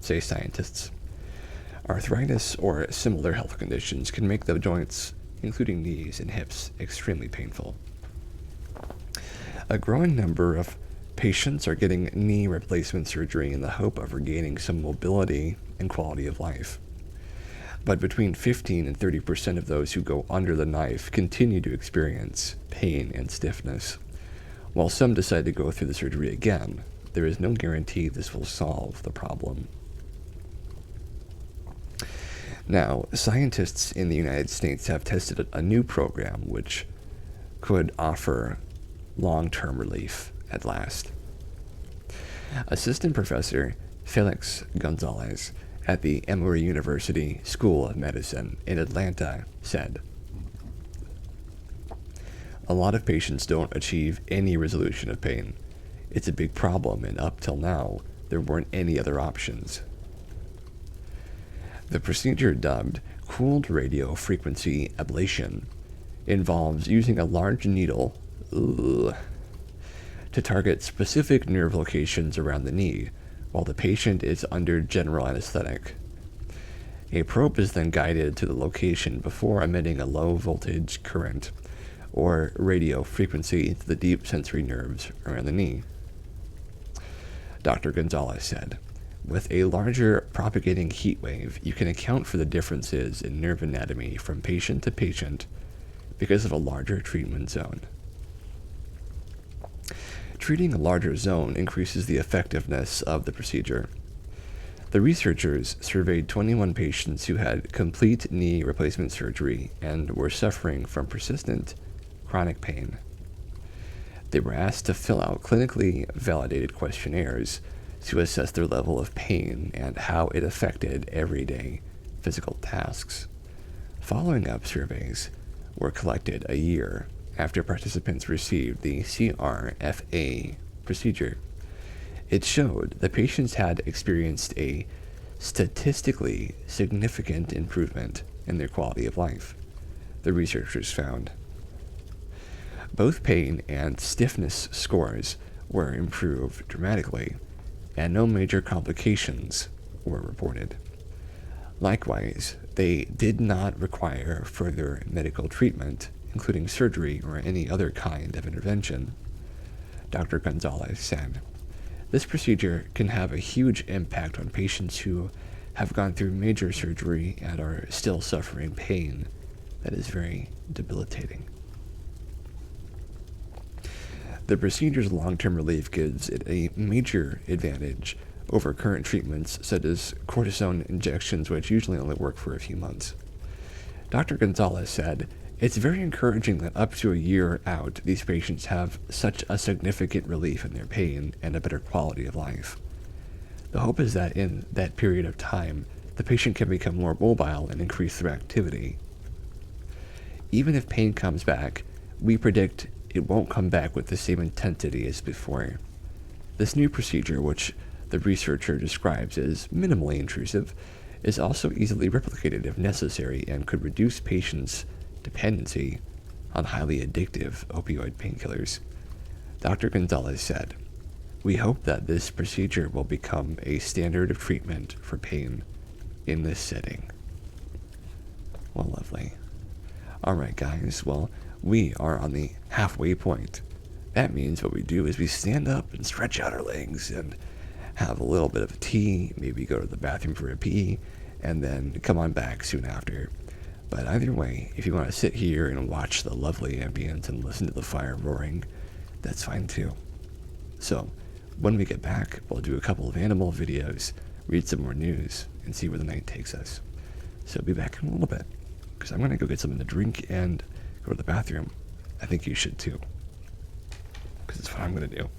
say scientists. Arthritis or similar health conditions can make the joints, including knees and hips, extremely painful. A growing number of patients are getting knee replacement surgery in the hope of regaining some mobility and quality of life. But between 15 and 30% of those who go under the knife continue to experience pain and stiffness. While some decide to go through the surgery again, there is no guarantee this will solve the problem. Now, scientists in the United States have tested a new program which could offer long-term relief at last. Assistant Professor Felix Gonzalez at the Emory University School of Medicine in Atlanta said, a lot of patients don't achieve any resolution of pain. It's a big problem, and up till now, there weren't any other options. The procedure, dubbed cooled radio frequency ablation, involves using a large needle to target specific nerve locations around the knee while the patient is under general anesthetic. A probe is then guided to the location before emitting a low voltage current or radio frequency to the deep sensory nerves around the knee. Dr. Gonzalez said, "With a larger propagating heat wave, you can account for the differences in nerve anatomy from patient to patient because of a larger treatment zone. Treating a larger zone increases the effectiveness of the procedure." The researchers surveyed 21 patients who had complete knee replacement surgery and were suffering from persistent chronic pain. They were asked to fill out clinically validated questionnaires to assess their level of pain and how it affected everyday physical tasks. Following up surveys were collected a year after participants received the CRFA procedure. It showed the patients had experienced a statistically significant improvement in their quality of life, the researchers found. Both pain and stiffness scores were improved dramatically, and no major complications were reported. Likewise, they did not require further medical treatment, including surgery or any other kind of intervention. Dr. Gonzalez said, "This procedure can have a huge impact on patients who have gone through major surgery and are still suffering pain that is very debilitating." The procedure's long-term relief gives it a major advantage over current treatments such as cortisone injections, which usually only work for a few months. Dr. Gonzalez said, "It's very encouraging that up to a year out, these patients have such a significant relief in their pain and a better quality of life. The hope is that in that period of time, the patient can become more mobile and increase their activity. Even if pain comes back, we predict it won't come back with the same intensity as before. This new procedure, which the researcher describes as minimally intrusive, is also easily replicated if necessary and could reduce patients' dependency on highly addictive opioid painkillers." Dr. Gonzalez said, "We hope that this procedure will become a standard of treatment for pain in this setting." Well, lovely. Alright guys, well, we are on the halfway point. That means what we do is we stand up and stretch out our legs and have a little bit of a tea, maybe go to the bathroom for a pee, and then come on back soon after. But either way, if you want to sit here and watch the lovely ambience and listen to the fire roaring, that's fine too. So, when we get back, we'll do a couple of animal videos, read some more news, and see where the night takes us. So be back in a little bit, because I'm going to go get something to drink and go to the bathroom. I think you should too, because it's what I'm going to do.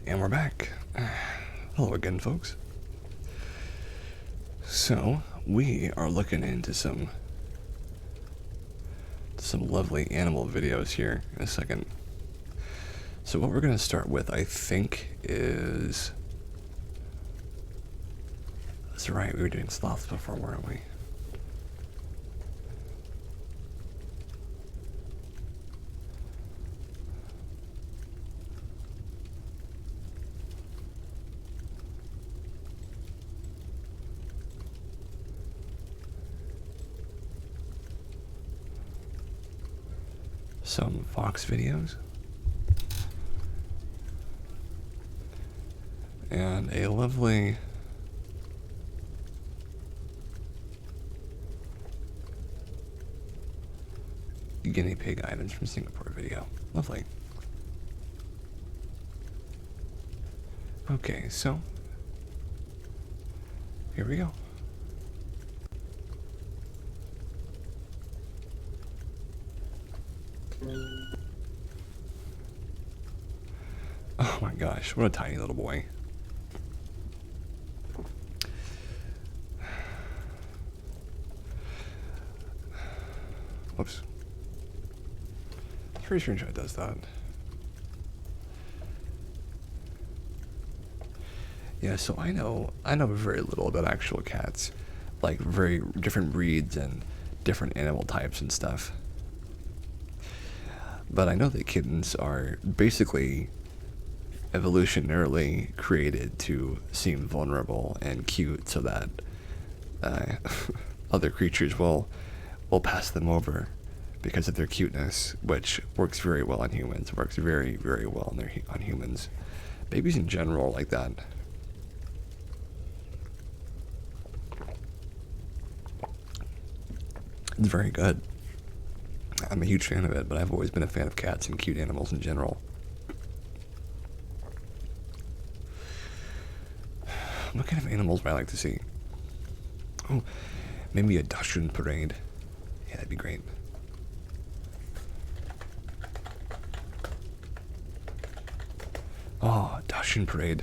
And we're back. Hello again, folks. So, we are looking into some lovely animal videos here in a second. So what we're going to start with, I think, is... That's right, we were doing sloths before, weren't we? Some fox videos. And a lovely guinea pig items from Singapore video. Lovely. Okay, so here we go. Oh my gosh, what a tiny little boy. Whoops. Pretty sure it does that. Yeah, so I know very little about actual cats. Like very different breeds and different animal types and stuff. But I know that kittens are basically evolutionarily created to seem vulnerable and cute so that other creatures will pass them over because of their cuteness, which works very well on humans, works very, very well on humans. Babies in general are like that. It's very good. I'm a huge fan of it, but I've always been a fan of cats and cute animals in general. What kind of animals would I like to see? Oh, maybe a Dachshund parade. Yeah, that'd be great. Oh, Dachshund parade.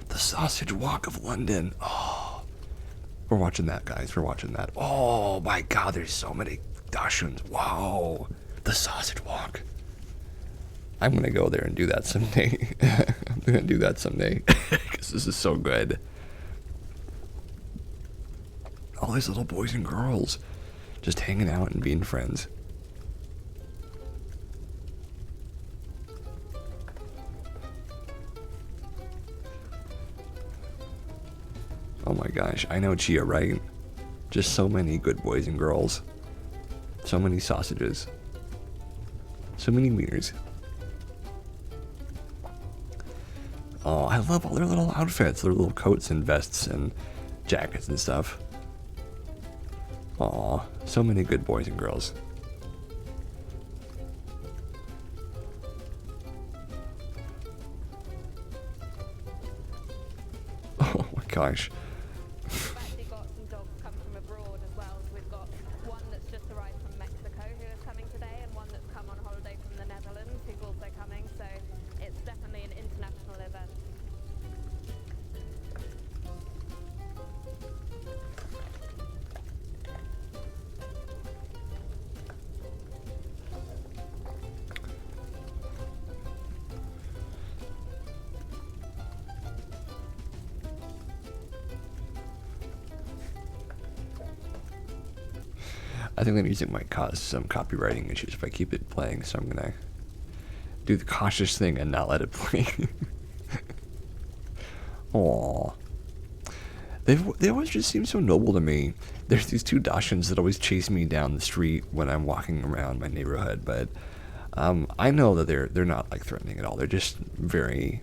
The Sausage Walk of London. Oh, we're watching that, guys. We're watching that. Oh my God, there's so many Dachshunds. Wow, the Sausage Walk. I'm gonna go there and do that someday. I'm gonna do that someday because this is so good. All these little boys and girls just hanging out and being friends. Oh my gosh, I know Chia, right? Just so many good boys and girls. So many sausages. So many wieners. Oh, I love all their little outfits, their little coats and vests and jackets and stuff. Aw, so many good boys and girls. Oh my gosh. We've actually got some dogs come from abroad as well. So we've got one that's just arrived from Mexico who is coming today, and one that's come on holiday from the Netherlands who's also coming. So it's definitely an international event. I think the music might cause some copywriting issues if I keep it playing, so I'm gonna do the cautious thing and not let it play. Aww. They always just seem so noble to me. There's these two Dachshunds that always chase me down the street when I'm walking around my neighborhood, but I know that they're not like threatening at all. They're just very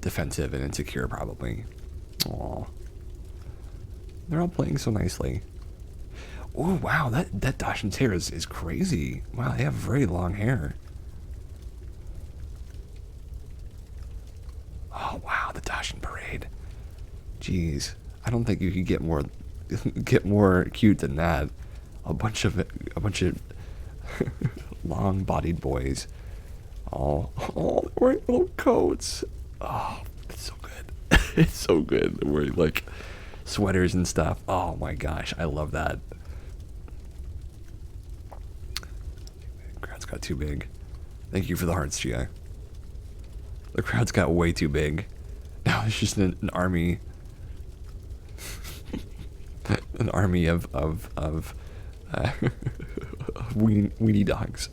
defensive and insecure, probably. Aww. They're all playing so nicely. Oh wow, that Dachshund's hair is crazy. Wow, they have very long hair. Oh wow, the Dachshund parade. Jeez, I don't think you could get more cute than that. A bunch of long-bodied boys Oh, they're wearing little coats. Oh, it's so good. It's so good. They're wearing like sweaters and stuff. Oh my gosh, I love that. The crowd's got too big. Thank you for the hearts, GI. The crowd's got way too big. Now it's just an army. An army of weenie dogs.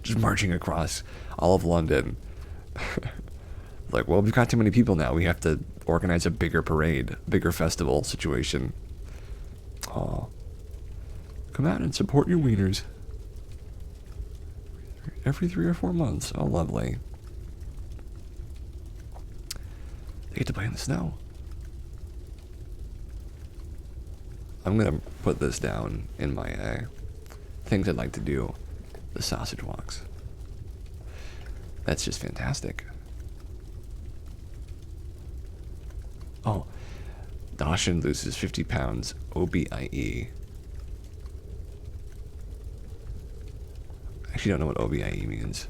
Just marching across all of London. Like, well, we've got too many people now. We have to organize a bigger parade, bigger festival situation. Aw. Come out and support your wieners. Every 3 or 4 months. Oh, lovely. They get to play in the snow. I'm gonna put this down in my things I'd like to do. The sausage walks. That's just fantastic. Oh, Dawson loses 50 pounds. OBIE. I actually don't know what OBIE means.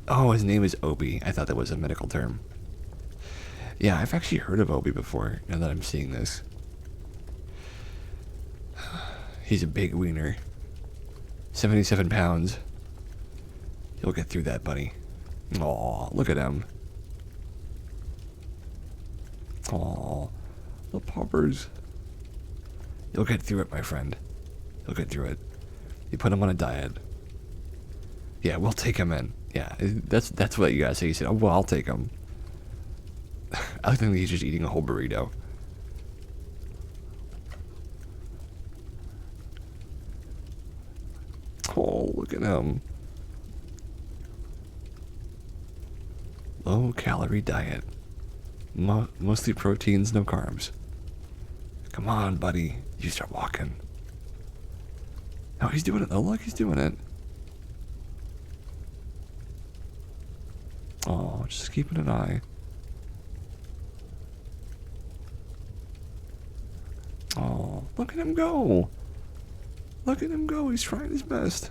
Oh, his name is Obi. I thought that was a medical term. Yeah, I've actually heard of Obi before, now that I'm seeing this. He's a big wiener. 77 pounds. You'll get through that, buddy. Aw, look at him. Aw, the puppers. You'll get through it, my friend. You'll get through it. You put him on a diet. Yeah, we'll take him in. Yeah, that's what you gotta say. You said, oh, well, I'll take him. I think he's just eating a whole burrito. Oh, look at him. Low calorie diet. Mostly proteins, no carbs. Come on, buddy. You start walking. Oh, he's doing it. Oh, look, he's doing it. Oh, just keeping an eye. Oh, look at him go. Look at him go. He's trying his best.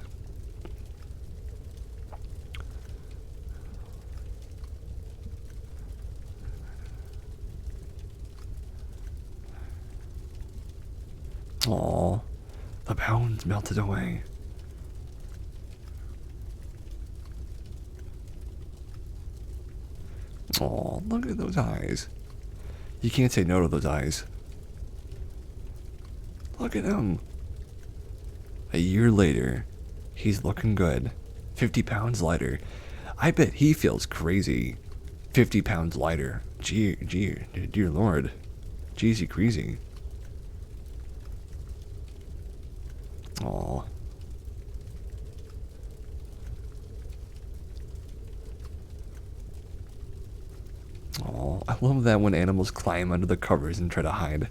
Oh, the pounds melted away. Oh, look at those eyes. You can't say no to those eyes. Look at him. A year later, he's looking good. 50 pounds lighter. I bet he feels crazy. 50 pounds lighter. Dear Lord. Jeezy crazy. Aw. Oh, I love that when animals climb under the covers and try to hide,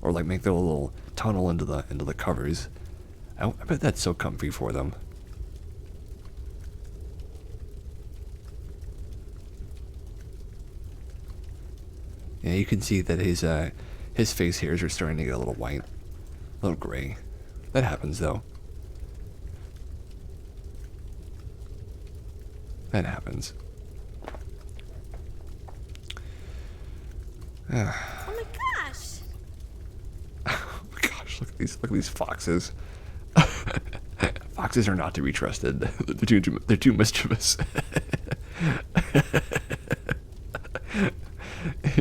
or like make their little tunnel into the covers. I bet that's so comfy for them. Yeah, you can see that his face hairs are starting to get a little white, a little gray. That happens though. That happens. Oh my gosh! Oh my gosh, look at these foxes. Foxes are not to be trusted. They're too mischievous.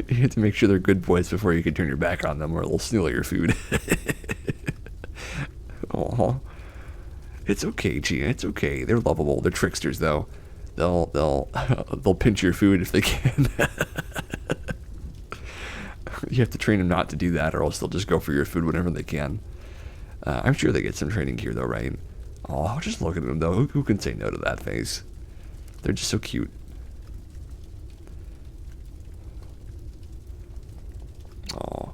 You have to make sure they're good boys before you can turn your back on them, or they'll steal your food. Oh, it's okay, Gia. It's okay. They're lovable. They're tricksters, though. They'll pinch your food if they can. You have to train them not to do that, or else they'll just go for your food whenever they can. I'm sure they get some training here, though, right? Oh, just look at them, though. Who can say no to that face? They're just so cute. Oh.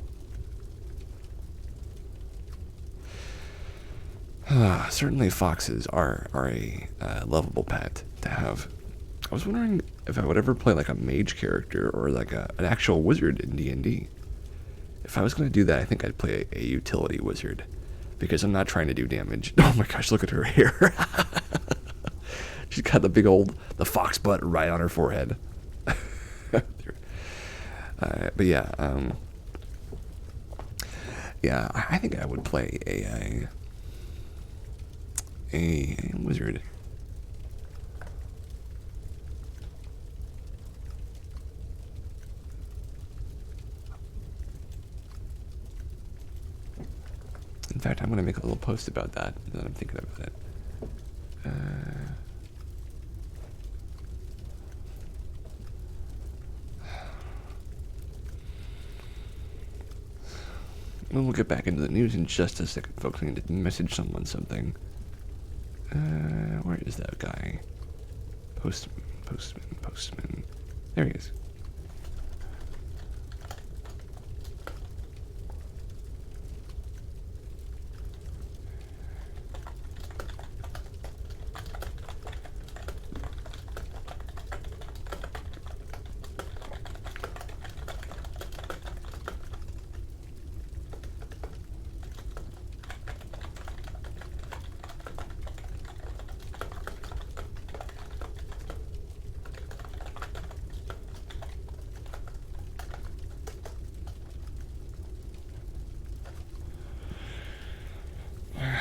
Certainly foxes are a lovable pet to have. I was wondering if I would ever play like a mage character or like an actual wizard in D&D. If I was going to do that, I think I'd play a utility wizard, because I'm not trying to do damage. Oh my gosh, look at her hair. She's got the fox butt right on her forehead. But yeah, yeah, I think I would play a wizard. In fact, I'm going to make a little post about that, now that I'm thinking about it. We'll get back into the news in just a second, folks. I need to message someone something. Where is that guy? Postman. There he is.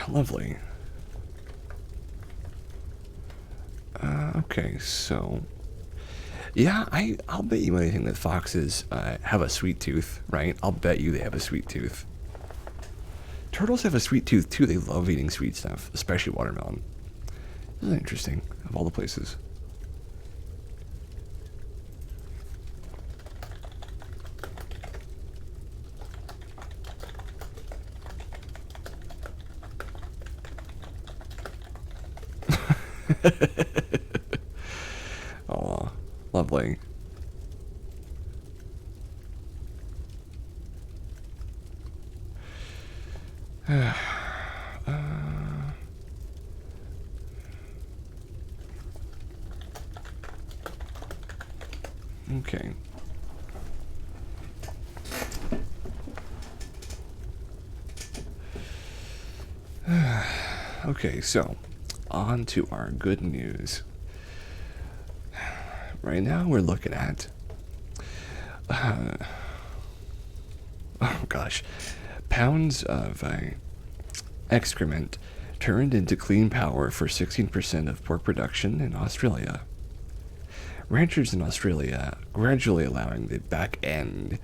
Lovely. Okay, so yeah, I'll bet you anything that foxes have a sweet tooth, right? I'll bet you they have a sweet tooth. Turtles have a sweet tooth too. They love eating sweet stuff, especially watermelon. Isn't that interesting? Of all the places. Oh, lovely. Okay. Okay, so on to our good news. Right now we're looking at oh gosh, pounds of excrement turned into clean power for 16% of pork production in Australia. Ranchers in Australia gradually allowing the back end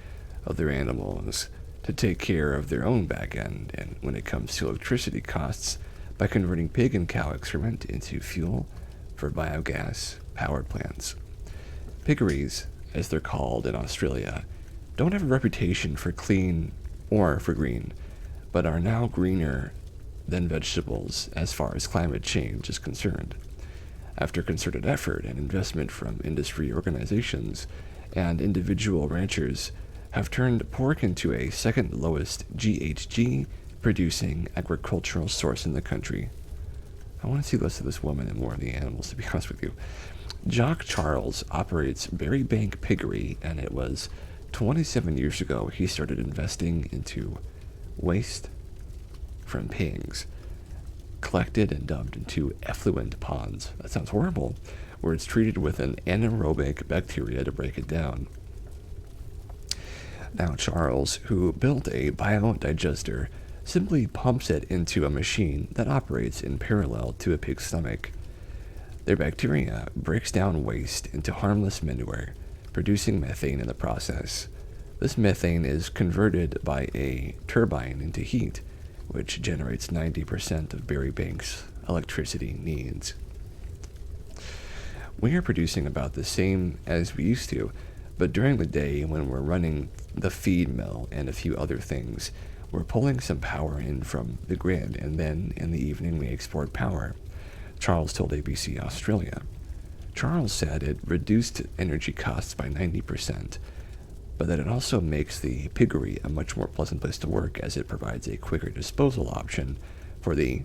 of their animals to take care of their own back end, and when it comes to electricity costs, by converting pig and cow excrement into fuel for biogas powered plants. Piggeries, as they're called in Australia, don't have a reputation for clean or for green, but are now greener than vegetables as far as climate change is concerned. After concerted effort and investment from industry organizations and individual ranchers have turned pork into a second lowest GHG producing agricultural source in the country. I want to see less of this woman and more of the animals, to be honest with you. Jock Charles operates Berry Bank Piggery, and it was 27 years ago he started investing into waste from pigs, collected and dumped into effluent ponds. That sounds horrible, where it's treated with an anaerobic bacteria to break it down. Now Charles, who built a biodigester, simply pumps it into a machine that operates in parallel to a pig's stomach. Their bacteria breaks down waste into harmless manure, producing methane in the process. This methane is converted by a turbine into heat, which generates 90% of Berry Bank's electricity needs. We are producing about the same as we used to, but during the day when we're running the feed mill and a few other things, we're pulling some power in from the grid, and then in the evening we export power, Charles told ABC Australia. Charles said it reduced energy costs by 90%, but that it also makes the piggery a much more pleasant place to work, as it provides a quicker disposal option for the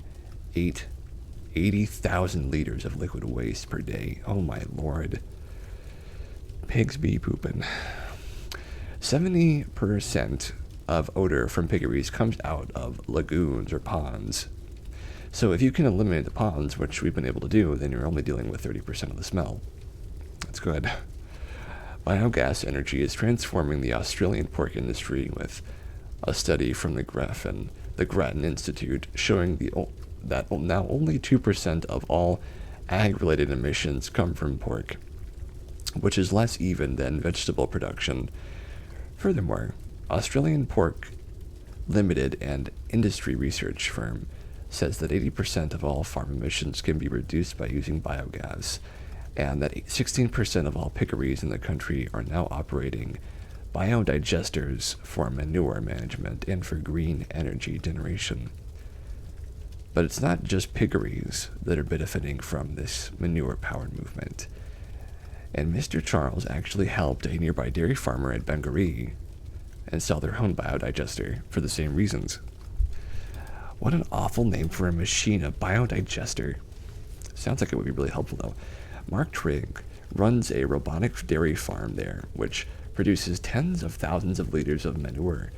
80,000 liters of liquid waste per day. Oh my lord. Pigs be pooping. 70% of odor from piggeries comes out of lagoons or ponds. So if you can eliminate the ponds, which we've been able to do, then you're only dealing with 30% of the smell. That's good. Biogas energy is transforming the Australian pork industry, with a study from the Grattan Institute showing that now only 2% of all ag-related emissions come from pork, which is less even than vegetable production. Furthermore, Australian Pork Limited and industry research firm says that 80% of all farm emissions can be reduced by using biogas, and that 16% of all piggeries in the country are now operating biodigesters for manure management and for green energy generation. But it's not just piggeries that are benefiting from this manure-powered movement. And Mr. Charles actually helped a nearby dairy farmer at Bengaree and sell their own biodigester for the same reasons. What an awful name for a machine, a biodigester. Sounds like it would be really helpful, though. Mark Trigg runs a robotic dairy farm there, which produces tens of thousands of liters of manure,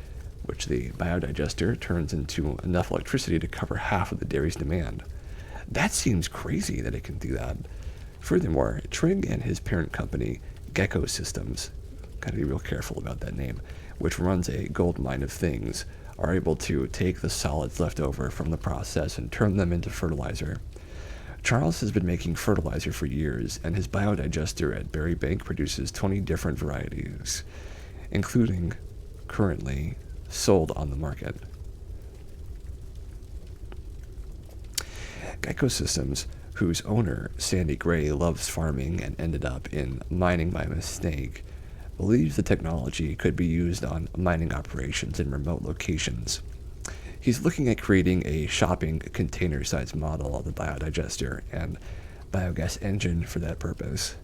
which the biodigester turns into enough electricity to cover half of the dairy's demand. That seems crazy that it can do that. Furthermore, Trigg and his parent company, Gecko Systems, gotta be real careful about that name, which runs a gold mine of things, are able to take the solids left over from the process and turn them into fertilizer. Charles has been making fertilizer for years, and his biodigester at Berry Bank produces 20 different varieties, including currently sold on the market. Gecko Systems, whose owner, Sandy Gray, loves farming and ended up in mining by mistake, believes the technology could be used on mining operations in remote locations. He's looking at creating a shopping container-sized model of the biodigester and biogas engine for that purpose.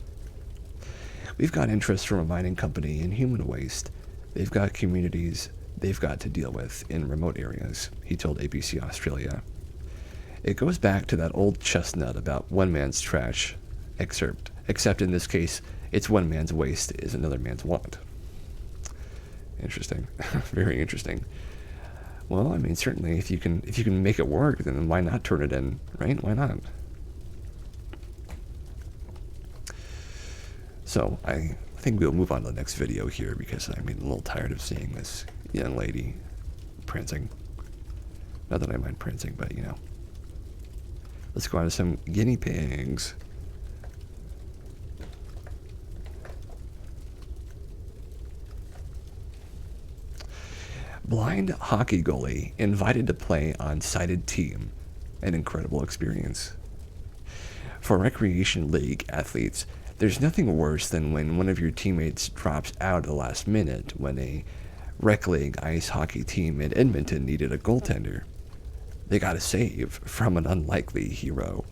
We've got interest from a mining company in human waste. They've got communities they've got to deal with in remote areas, he told ABC Australia. It goes back to that old chestnut about one man's trash, except in this case, it's one man's waste is another man's want. Interesting. Very interesting. Well, I mean, certainly if you can make it work, then why not turn it in, right? Why not? So I think we'll move on to the next video here, because I'm getting a little tired of seeing this young lady prancing. Not that I mind prancing, but you know. Let's go on to some guinea pigs. Blind hockey goalie invited to play on sighted team. An incredible experience. For recreation league athletes, there's nothing worse than when one of your teammates drops out at the last minute when a rec league ice hockey team in Edmonton needed a goaltender. They got a save from an unlikely hero.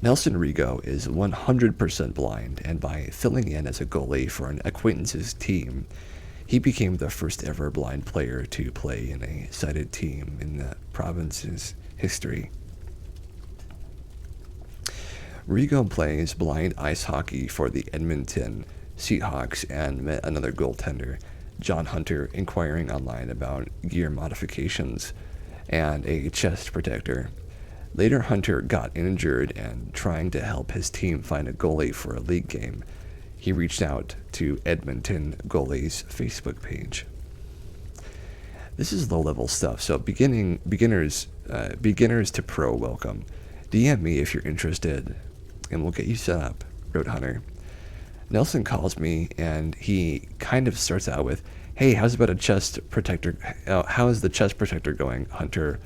Nelson Rigo is 100% blind, and by filling in as a goalie for an acquaintance's team, he became the first ever blind player to play in a sighted team in the province's history. Rigo plays blind ice hockey for the Edmonton Seahawks and met another goaltender, John Hunter, inquiring online about gear modifications and a chest protector. Later, Hunter got injured, and trying to help his team find a goalie for a league game, he reached out to Edmonton Goalies Facebook page. This is low-level stuff, so beginners to pro welcome. DM me if you're interested, and we'll get you set up, wrote Hunter. Nelson calls me, and he kind of starts out with, "Hey, how's about a chest protector? How is the chest protector going?" Hunter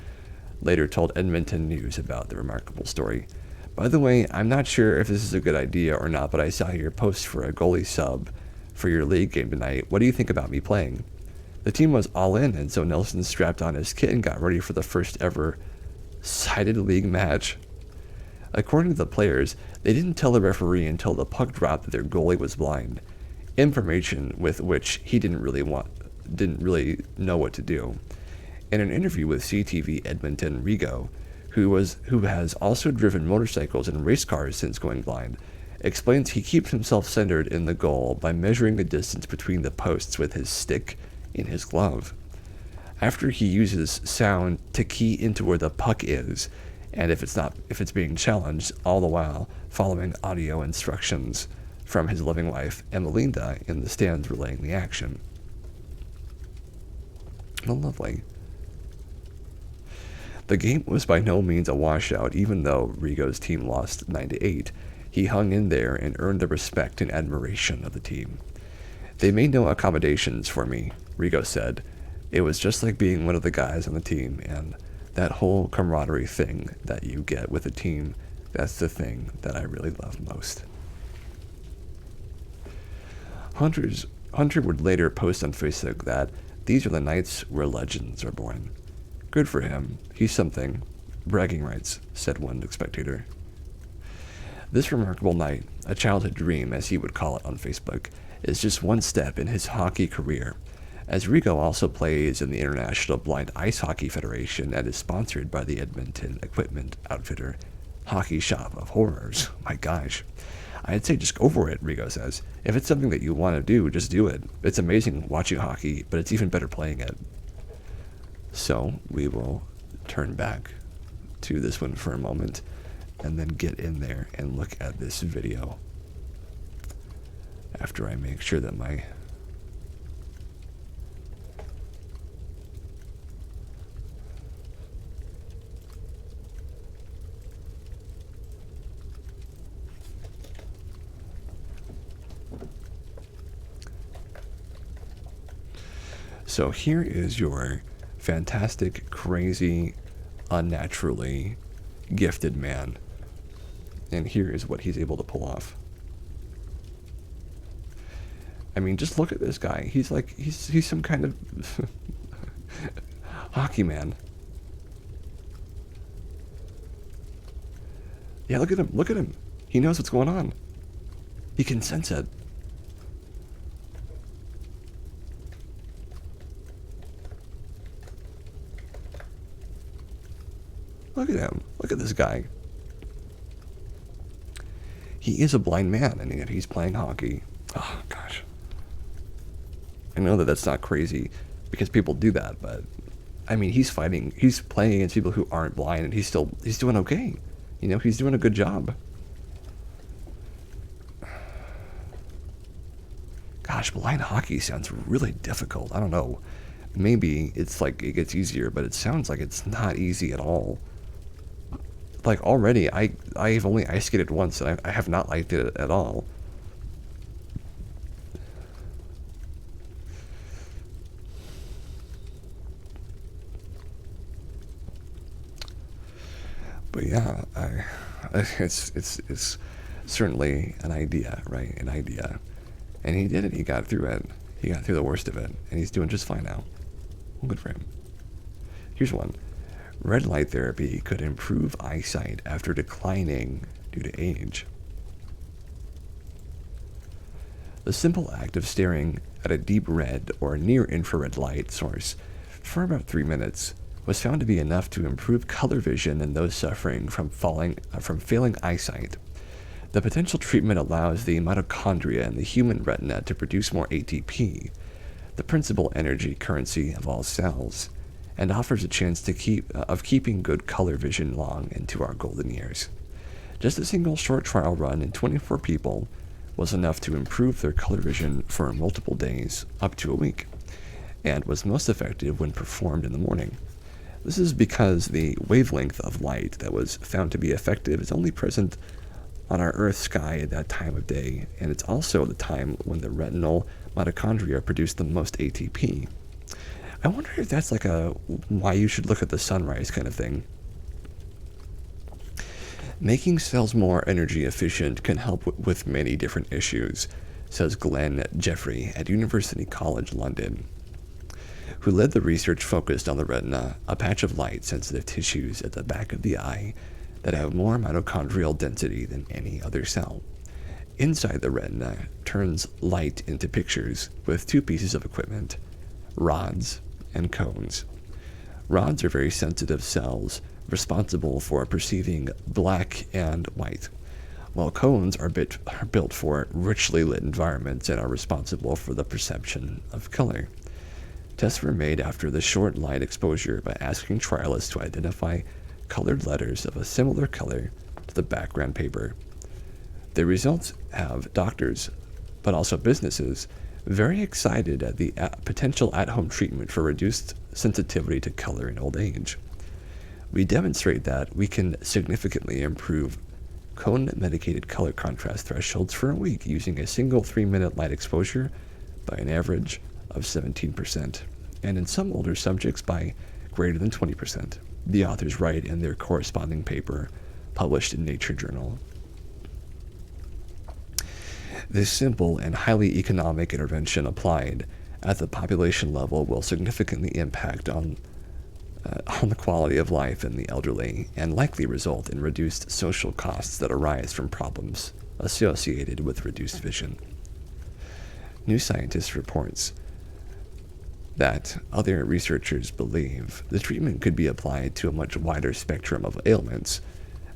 later told Edmonton News about the remarkable story. "By the way, I'm not sure if this is a good idea or not, but I saw your post for a goalie sub for your league game tonight. What do you think about me playing?" The team was all in, and so Nelson strapped on his kit and got ready for the first ever sighted league match. According to the players, they didn't tell the referee until the puck dropped that their goalie was blind, information with which he didn't really know what to do. In an interview with CTV Edmonton, Rigo, who has also driven motorcycles and race cars since going blind, explains he keeps himself centered in the goal by measuring the distance between the posts with his stick in his glove. After he uses sound to key into where the puck is, and if it's being challenged, all the while following audio instructions from his loving wife, Emelinda, in the stands relaying the action. Oh, lovely. The game was by no means a washout, even though Rigo's team lost 9-8. He hung in there and earned the respect and admiration of the team. They made no accommodations for me, Rigo said. It was just like being one of the guys on the team, and that whole camaraderie thing that you get with a team, that's the thing that I really love most. Hunter would later post on Facebook that these are the nights where legends are born. Good for him. He's something. Bragging rights, said one spectator. This remarkable night, a childhood dream as he would call it on Facebook, is just one step in his hockey career, as Rigo also plays in the International Blind Ice Hockey Federation and is sponsored by the Edmonton equipment outfitter Hockey Shop of Horrors. My gosh. I'd say just go for it, Rigo says. If it's something that you want to do, just do it. It's amazing watching hockey, but it's even better playing it. So we will turn back to this one for a moment and then get in there and look at this video after I make sure that my So here is your fantastic, crazy, unnaturally gifted man. And here is what he's able to pull off. I mean, just look at this guy. He's like, he's some kind of hockey man. Yeah, look at him. Look at him. He knows what's going on. He can sense it. Look at him. Look at this guy. He is a blind man, and yet he's playing hockey. Oh, gosh. I know that that's not crazy, because people do that, but, I mean, he's playing against people who aren't blind, and he's doing okay. You know, he's doing a good job. Gosh, blind hockey sounds really difficult. I don't know. Maybe it's like it gets easier, but it sounds like it's not easy at all. Like, already, I've only ice skated once, and I have not liked it at all. But yeah, it's certainly an idea, right? An idea. And he did it. He got through it. He got through the worst of it, and he's doing just fine now. Well, good for him. Here's one. Red light therapy could improve eyesight after declining due to age. The simple act of staring at a deep red or near-infrared light source for about 3 minutes was found to be enough to improve color vision in those suffering from failing eyesight. The potential treatment allows the mitochondria in the human retina to produce more ATP, the principal energy currency of all cells, and offers a chance to keeping good color vision long into our golden years. Just a single short trial run in 24 people was enough to improve their color vision for multiple days, up to a week, and was most effective when performed in the morning. This is because the wavelength of light that was found to be effective is only present on our Earth sky at that time of day, and it's also the time when the retinal mitochondria produce the most ATP. I wonder if that's like a why you should look at the sunrise kind of thing. Making cells more energy efficient can help with many different issues, says Glenn Jeffrey at University College London, who led the research focused on the retina, a patch of light-sensitive tissues at the back of the eye that have more mitochondrial density than any other cell. Inside the retina turns light into pictures with two pieces of equipment, rods and cones. Rods are very sensitive cells responsible for perceiving black and white, while cones are built for richly lit environments and are responsible for the perception of color. Tests were made after the short light exposure by asking trialists to identify colored letters of a similar color to the background paper. The results have doctors, but also businesses, very excited at the potential at-home treatment for reduced sensitivity to color in old age. We demonstrate that we can significantly improve cone-medicated color contrast thresholds for a week using a single 3-minute light exposure by an average of 17%, and in some older subjects by greater than 20%, the authors write in their corresponding paper published in Nature Journal. This simple and highly economic intervention applied at the population level will significantly impact on the quality of life in the elderly and likely result in reduced social costs that arise from problems associated with reduced vision. New Scientist reports that other researchers believe the treatment could be applied to a much wider spectrum of ailments,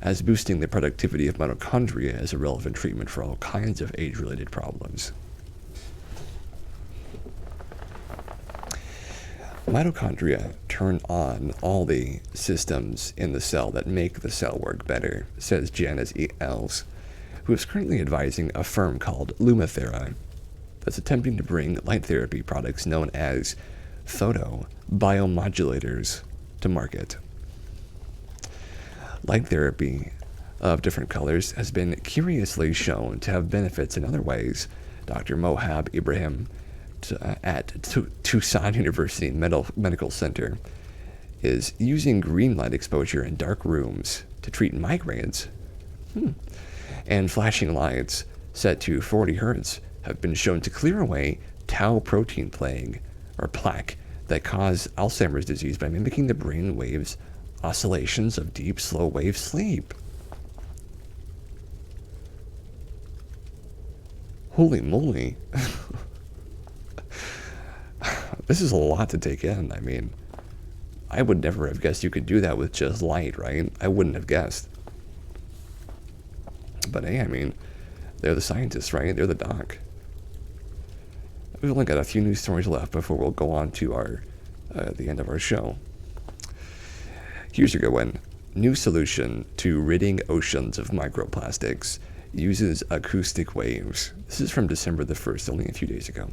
as boosting the productivity of mitochondria is a relevant treatment for all kinds of age-related problems. Mitochondria turn on all the systems in the cell that make the cell work better, says Janice E. Els, who is currently advising a firm called Lumathera that's attempting to bring light therapy products known as photobiomodulators to market. Light therapy of different colors has been curiously shown to have benefits in other ways. Dr. Mohab Ibrahim at Tucson University Medical Center is using green light exposure in dark rooms to treat migraines. And flashing lights set to 40 hertz have been shown to clear away tau protein plaque that cause Alzheimer's disease by mimicking the brain waves oscillations of deep, slow wave sleep. Holy moly. This is a lot to take in. I mean, I would never have guessed you could do that with just light, right? I wouldn't have guessed. But hey, I mean, they're the scientists, right? They're the doc. We've only got a few news stories left before we'll go on to our the end of our show. Here's a good one. New solution to ridding oceans of microplastics uses acoustic waves. This is from December the 1st, only a few days ago.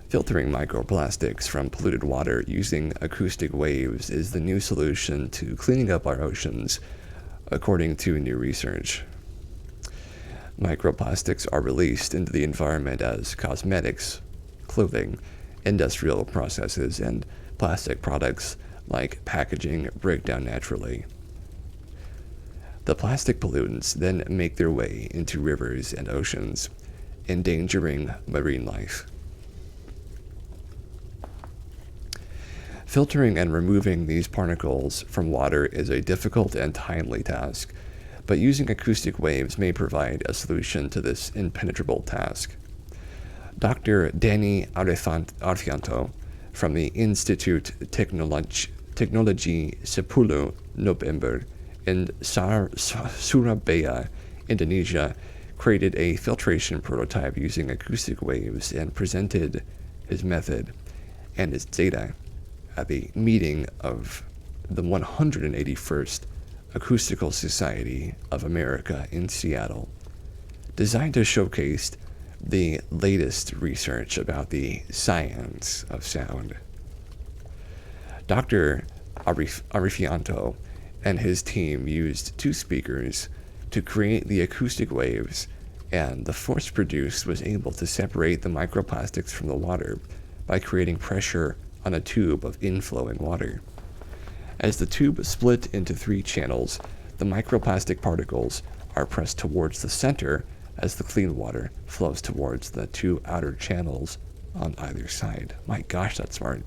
Filtering microplastics from polluted water using acoustic waves is the new solution to cleaning up our oceans, according to new research. Microplastics are released into the environment as cosmetics, clothing, industrial processes, and plastic products like packaging break down naturally. The plastic pollutants then make their way into rivers and oceans, endangering marine life. Filtering and removing these particles from water is a difficult and timely task, but using acoustic waves may provide a solution to this impenetrable task. Dr. Danny Arfianto from the Institute Technology Sepuluh November in Surabaya, Indonesia, created a filtration prototype using acoustic waves and presented his method and its data at the meeting of the 181st Acoustical Society of America in Seattle, designed to showcase the latest research about the science of sound. Dr. Arifianto and his team used two speakers to create the acoustic waves, and the force produced was able to separate the microplastics from the water by creating pressure on a tube of inflowing water. As the tube split into 3 channels, the microplastic particles are pressed towards the center as the clean water flows towards the 2 outer channels on either side. My gosh, that's smart.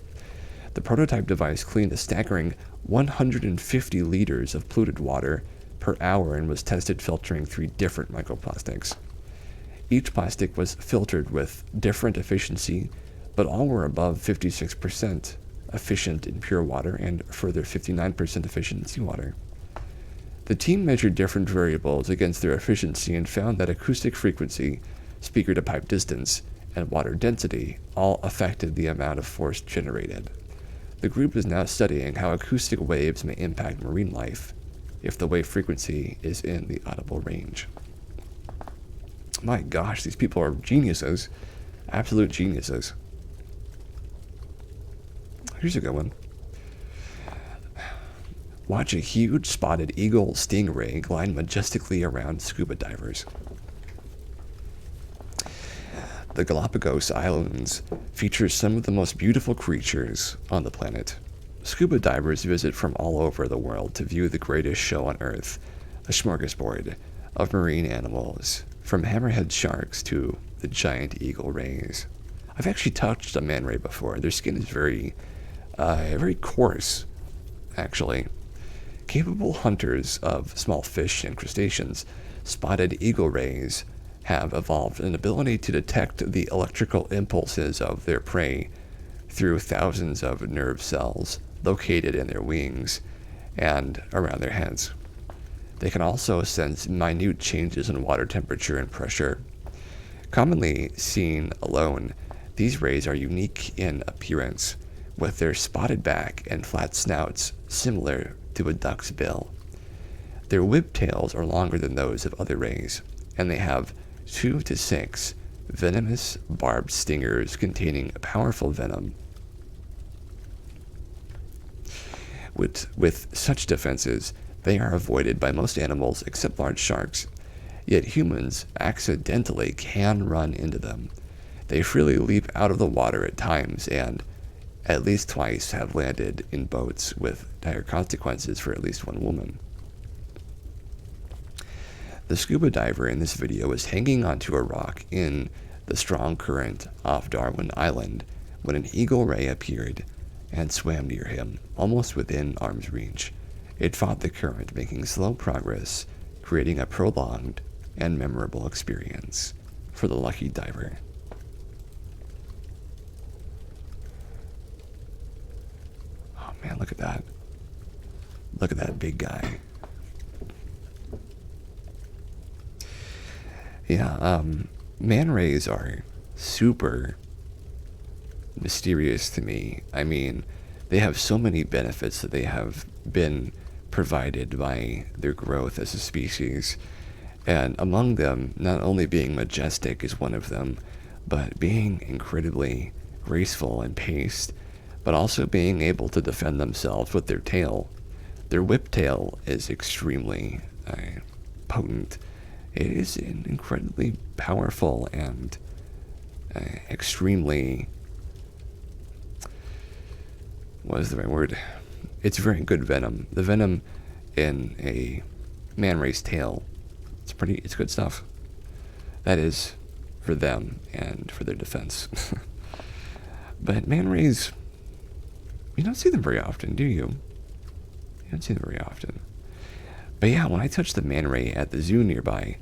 The prototype device cleaned a staggering 150 liters of polluted water per hour and was tested filtering 3 different microplastics. Each plastic was filtered with different efficiency, but all were above 56% efficient in pure water and further 59% efficient in seawater. The team measured different variables against their efficiency and found that acoustic frequency, speaker to pipe distance, and water density all affected the amount of force generated. The group is now studying how acoustic waves may impact marine life if the wave frequency is in the audible range. My gosh, these people are geniuses. Absolute geniuses. Here's a good one. Watch a huge spotted eagle stingray glide majestically around scuba divers. The Galapagos Islands feature some of the most beautiful creatures on the planet. Scuba divers visit from all over the world to view the greatest show on Earth, a smorgasbord of marine animals, from hammerhead sharks to the giant eagle rays. I've actually touched a man ray before. Their skin is very coarse, actually. Capable hunters of small fish and crustaceans, spotted eagle rays have evolved an ability to detect the electrical impulses of their prey through thousands of nerve cells located in their wings and around their heads. They can also sense minute changes in water temperature and pressure. Commonly seen alone, these rays are unique in appearance, with their spotted back and flat snouts similar to a duck's bill. Their whiptails are longer than those of other rays, and they have 2 to 6 venomous barbed stingers containing powerful venom. With such defenses, they are avoided by most animals except large sharks, yet humans accidentally can run into them. They freely leap out of the water at times and, at least twice, have landed in boats with dire consequences for at least one woman. The scuba diver in this video was hanging onto a rock in the strong current off Darwin Island when an eagle ray appeared and swam near him, almost within arm's reach. It fought the current, making slow progress, creating a prolonged and memorable experience for the lucky diver. Oh man, look at that. Look at that big guy. Yeah, man rays are super mysterious to me. I mean, they have so many benefits that they have been provided by their growth as a species. And among them, not only being majestic is one of them, but being incredibly graceful and paced, but also being able to defend themselves with their tail. Their whip tail is extremely potent. It is incredibly powerful and extremely, what is the right word? It's very good venom. The venom in a man ray's tail, it's good stuff. That is for them and for their defense. But man rays, you don't see them very often, do you? You don't see them very often. But yeah, when I touched the man ray at the zoo nearby,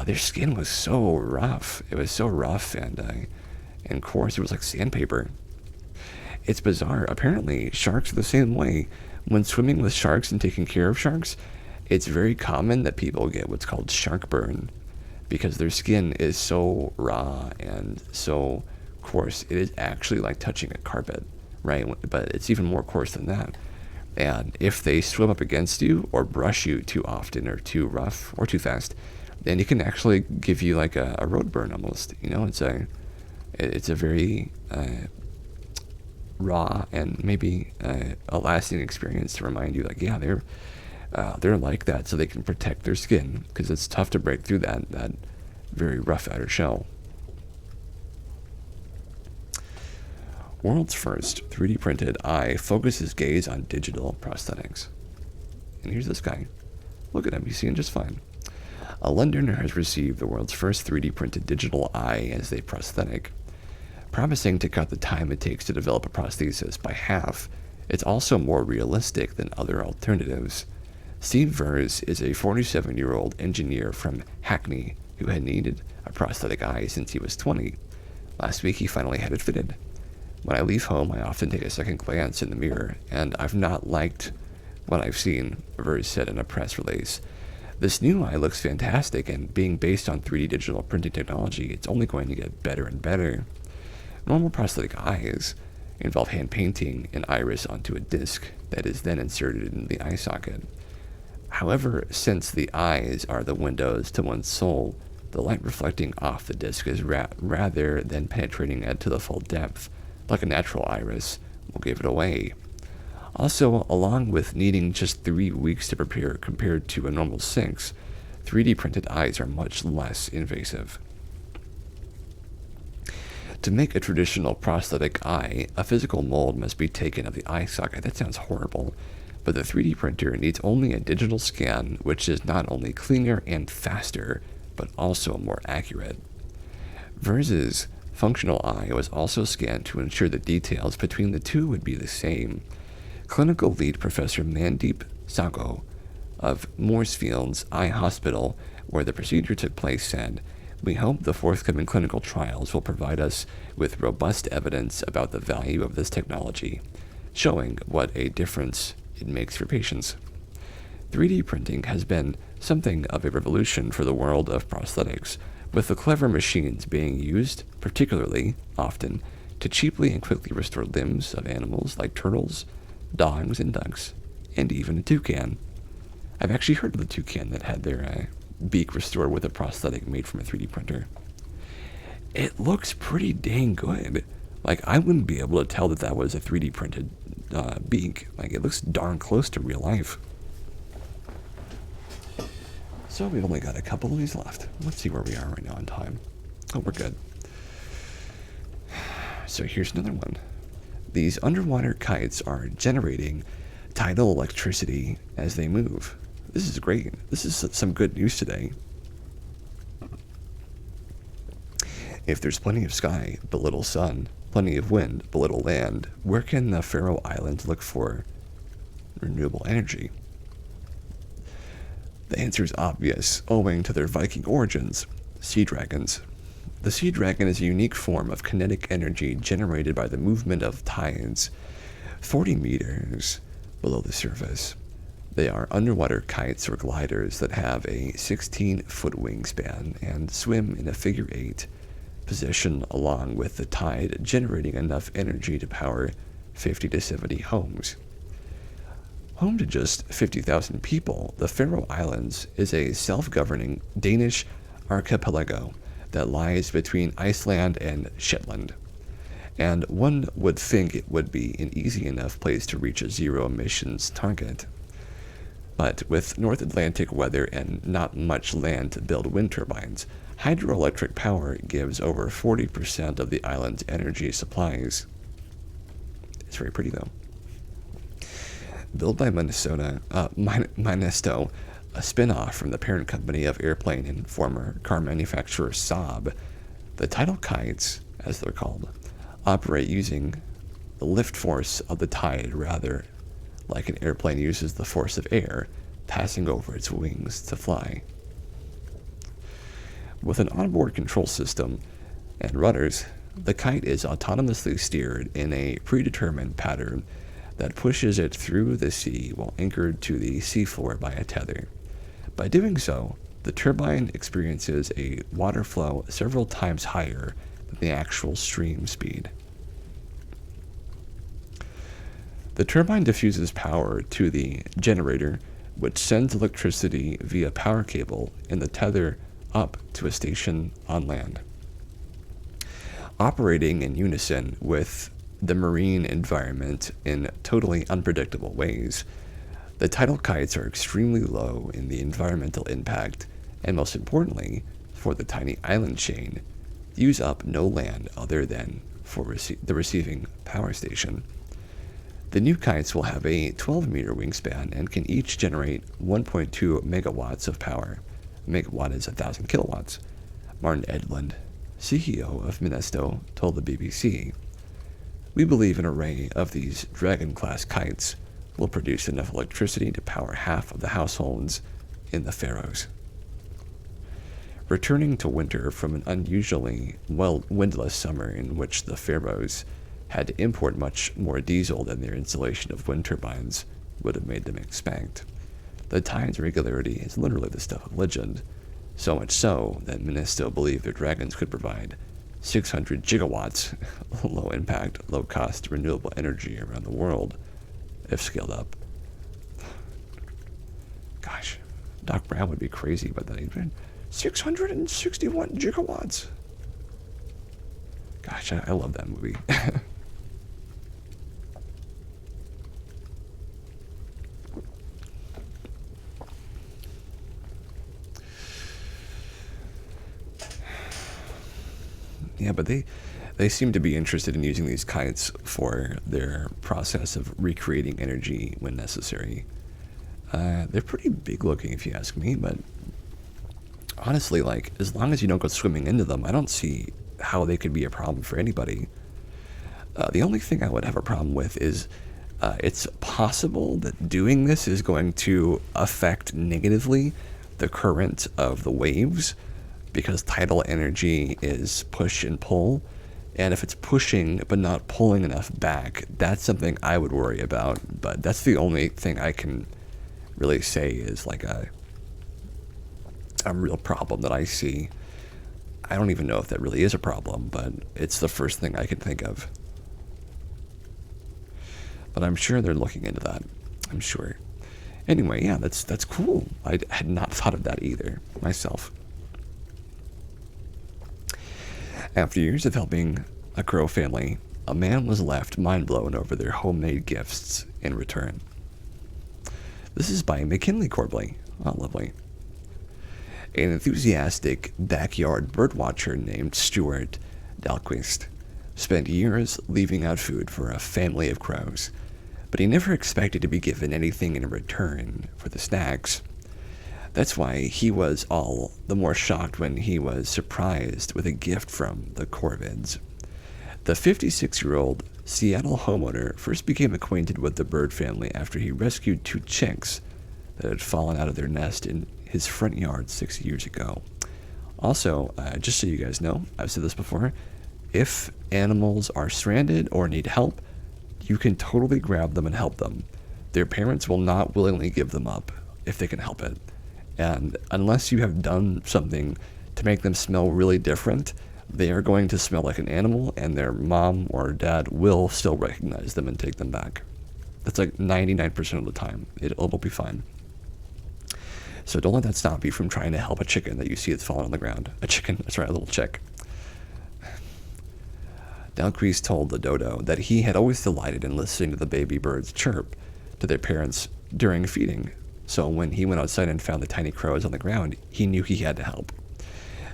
their skin was so rough. It was so rough and coarse. It was like sandpaper. It's bizarre. Apparently, sharks are the same way. When swimming with sharks and taking care of sharks, it's very common that people get what's called shark burn because their skin is so raw and so coarse. It is actually like touching a carpet, right? But it's even more coarse than that. And if they swim up against you or brush you too often or too rough or too fast, then it can actually give you like a road burn almost. You know, it's a very raw and maybe a lasting experience to remind you, like, yeah, they're like that, so they can protect their skin because it's tough to break through that very rough outer shell. World's first 3D printed eye focuses gaze on digital prosthetics. And here's this guy. Look at him, he's seeing just fine. A Londoner has received the world's first 3D printed digital eye as a prosthetic. Promising to cut the time it takes to develop a prosthesis by half, it's also more realistic than other alternatives. Steve Vers is a 47-year-old engineer from Hackney who had needed a prosthetic eye since he was 20. Last week he finally had it fitted. When I leave home, I often take a second glance in the mirror, and I've not liked what I've seen, Vers said in a press release. This new eye looks fantastic, and being based on 3D digital printing technology, it's only going to get better and better. Normal prosthetic eyes involve hand painting an iris onto a disc that is then inserted in the eye socket. However, since the eyes are the windows to one's soul, the light reflecting off the disc is rather than penetrating it to the full depth, like a natural iris, will give it away. Also, along with needing just 3 weeks to prepare compared to a normal 6, 3D printed eyes are much less invasive. To make a traditional prosthetic eye, a physical mold must be taken of the eye socket. That sounds horrible. But the 3D printer needs only a digital scan, which is not only cleaner and faster, but also more accurate. Vers's functional eye was also scanned to ensure the details between the two would be the same. Clinical lead Professor Mandeep Sago of Mooresfield's Eye Hospital, where the procedure took place, said, "We hope the forthcoming clinical trials will provide us with robust evidence about the value of this technology, showing what a difference it makes for patients." 3D printing has been something of a revolution for the world of prosthetics, with the clever machines being used, particularly often, to cheaply and quickly restore limbs of animals like turtles, dogs, and ducks, and even a toucan. I've actually heard of the toucan that had their beak restored with a prosthetic made from a 3D printer. It looks pretty dang good. Like, I wouldn't be able to tell that that was a 3D printed beak. Like, it looks darn close to real life. So we've only got a couple of these left. Let's see where we are right now in time. Oh, we're good. So here's another one. These underwater kites are generating tidal electricity as they move. This is great. This is some good news today. If there's plenty of sky but little sun, plenty of wind but little land, where can the Faroe Islands look for renewable energy? The answer is obvious, owing to their Viking origins: sea dragons. The sea dragon is a unique form of kinetic energy generated by the movement of tides 40 meters below the surface. They are underwater kites or gliders that have a 16-foot wingspan and swim in a figure 8 position along with the tide, generating enough energy to power 50 to 70 homes. Home to just 50,000 people, the Faroe Islands is a self-governing Danish archipelago that lies between Iceland and Shetland, and one would think it would be an easy enough place to reach a zero-emissions target. But with North Atlantic weather and not much land to build wind turbines, hydroelectric power gives over 40% of the island's energy supplies. It's very pretty, though. Built by Minesto, a spin-off from the parent company of airplane and former car manufacturer Saab, the tidal kites, as they're called, operate using the lift force of the tide rather like an airplane uses the force of air passing over its wings to fly. With an onboard control system and rudders, the kite is autonomously steered in a predetermined pattern that pushes it through the sea while anchored to the seafloor by a tether. By doing so, the turbine experiences a water flow several times higher than the actual stream speed. The turbine diffuses power to the generator, which sends electricity via power cable and the tether up to a station on land. Operating in unison with the marine environment in totally unpredictable ways, the tidal kites are extremely low in the environmental impact, and most importantly, for the tiny island chain, use up no land other than for the receiving power station. The new kites will have a 12-meter wingspan and can each generate 1.2 megawatts of power. A megawatt is 1,000 kilowatts. Martin Edlund, CEO of Minesto, told the BBC, "We believe an array of these Dragon-class kites will produce enough electricity to power half of the households in the Faroes." Returning to winter from an unusually windless summer in which the Faroes had to import much more diesel than their installation of wind turbines would have made them expect, the tide's regularity is literally the stuff of legend, so much so that Minesto believed their dragons could provide 600 gigawatts low impact, low cost renewable energy around the world if scaled up. Gosh, Doc Brown would be crazy about that. 661 gigawatts. Gosh, I love that movie. Yeah, but they seem to be interested in using these kites for their process of recreating energy when necessary. They're pretty big looking if you ask me, but honestly, like, as long as you don't go swimming into them, I don't see how they could be a problem for anybody. The only thing I would have a problem with is it's possible that doing this is going to affect negatively the current of the waves, because tidal energy is push and pull, and if it's pushing but not pulling enough back, that's something I would worry about. But that's the only thing I can really say is like a real problem that I see. I don't even know if that really is a problem, but it's the first thing I can think of. But I'm sure they're looking into that. I'm sure. Anyway, yeah, that's cool. I had not thought of that either myself. After years of helping a crow family, a man was left mind-blown over their homemade gifts in return. This is by McKinley Corbley. Oh, lovely. An enthusiastic backyard birdwatcher named Stuart Dahlquist spent years leaving out food for a family of crows, but he never expected to be given anything in return for the snacks. That's why he was all the more shocked when he was surprised with a gift from the corvids. The 56-year-old Seattle homeowner first became acquainted with the bird family after he rescued 2 chicks that had fallen out of their nest in his front yard 6 years ago. Also, just so you guys know, I've said this before, if animals are stranded or need help, you can totally grab them and help them. Their parents will not willingly give them up if they can help it. And unless you have done something to make them smell really different, they are going to smell like an animal, and their mom or dad will still recognize them and take them back. That's like 99% of the time. It'll be fine. So don't let that stop you from trying to help a chicken that you see that's fallen on the ground. A chicken, that's right, a little chick. Dalcrease told the dodo that he had always delighted in listening to the baby birds chirp to their parents during feeding. So when he went outside and found the tiny crows on the ground, he knew he had to help.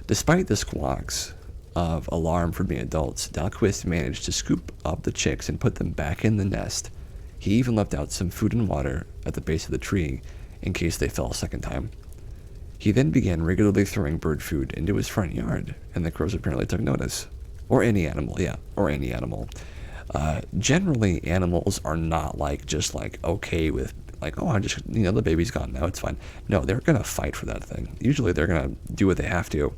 Despite the squawks of alarm from the adults, Dahlquist managed to scoop up the chicks and put them back in the nest. He even left out some food and water at the base of the tree in case they fell a second time. He then began regularly throwing bird food into his front yard, and the crows apparently took notice. Or any animal, yeah, or any animal. Generally, animals are not just okay with oh, I just, the baby's gone now, it's fine. No, they're gonna fight for that thing. Usually they're gonna do what they have to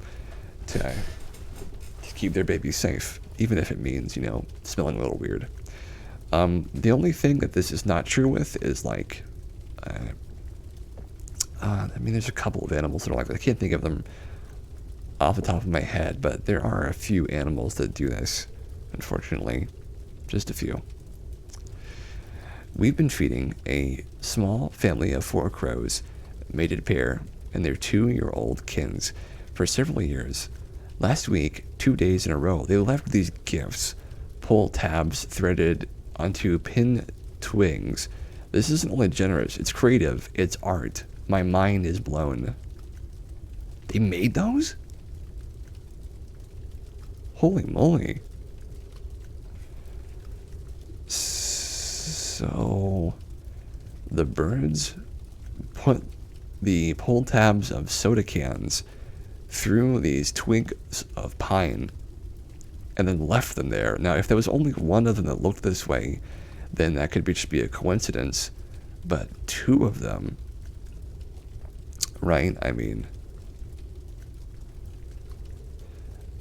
keep their baby safe, even if it means, smelling a little weird. The only thing that this is not true with is there's a couple of animals that are I can't think of them off the top of my head, but there are a few animals that do this, unfortunately. Just a few. We've been feeding a small family of 4 crows, mated pair, and their 2-year-old kins for several years. Last week, 2 days in a row, they left these gifts, pull tabs threaded onto pin twigs. This isn't only generous, it's creative, it's art. My mind is blown. They made those? Holy moly. So the birds put the pull tabs of soda cans through these twigs of pine and then left them there. Now, if there was only one of them that looked this way, then that could just be a coincidence. But 2 of them, right? I mean,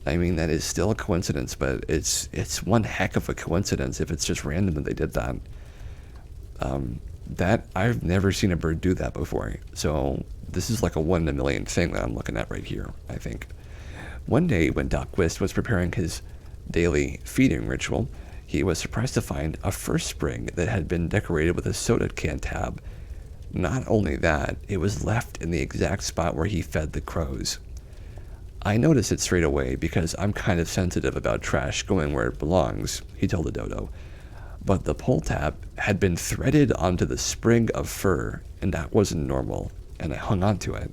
that is still a coincidence, but it's one heck of a coincidence if it's just random that they did that. That I've never seen a bird do that before. So this is like a 1 in a million thing that I'm looking at right here, I think. One day when Dahlquist was preparing his daily feeding ritual, he was surprised to find a fur spring that had been decorated with a soda can tab. Not only that, it was left in the exact spot where he fed the crows. I noticed it straight away because I'm kind of sensitive about trash going where it belongs, he told the dodo. But the pull tab had been threaded onto the sprig of fur, and that wasn't normal, and I hung on to it.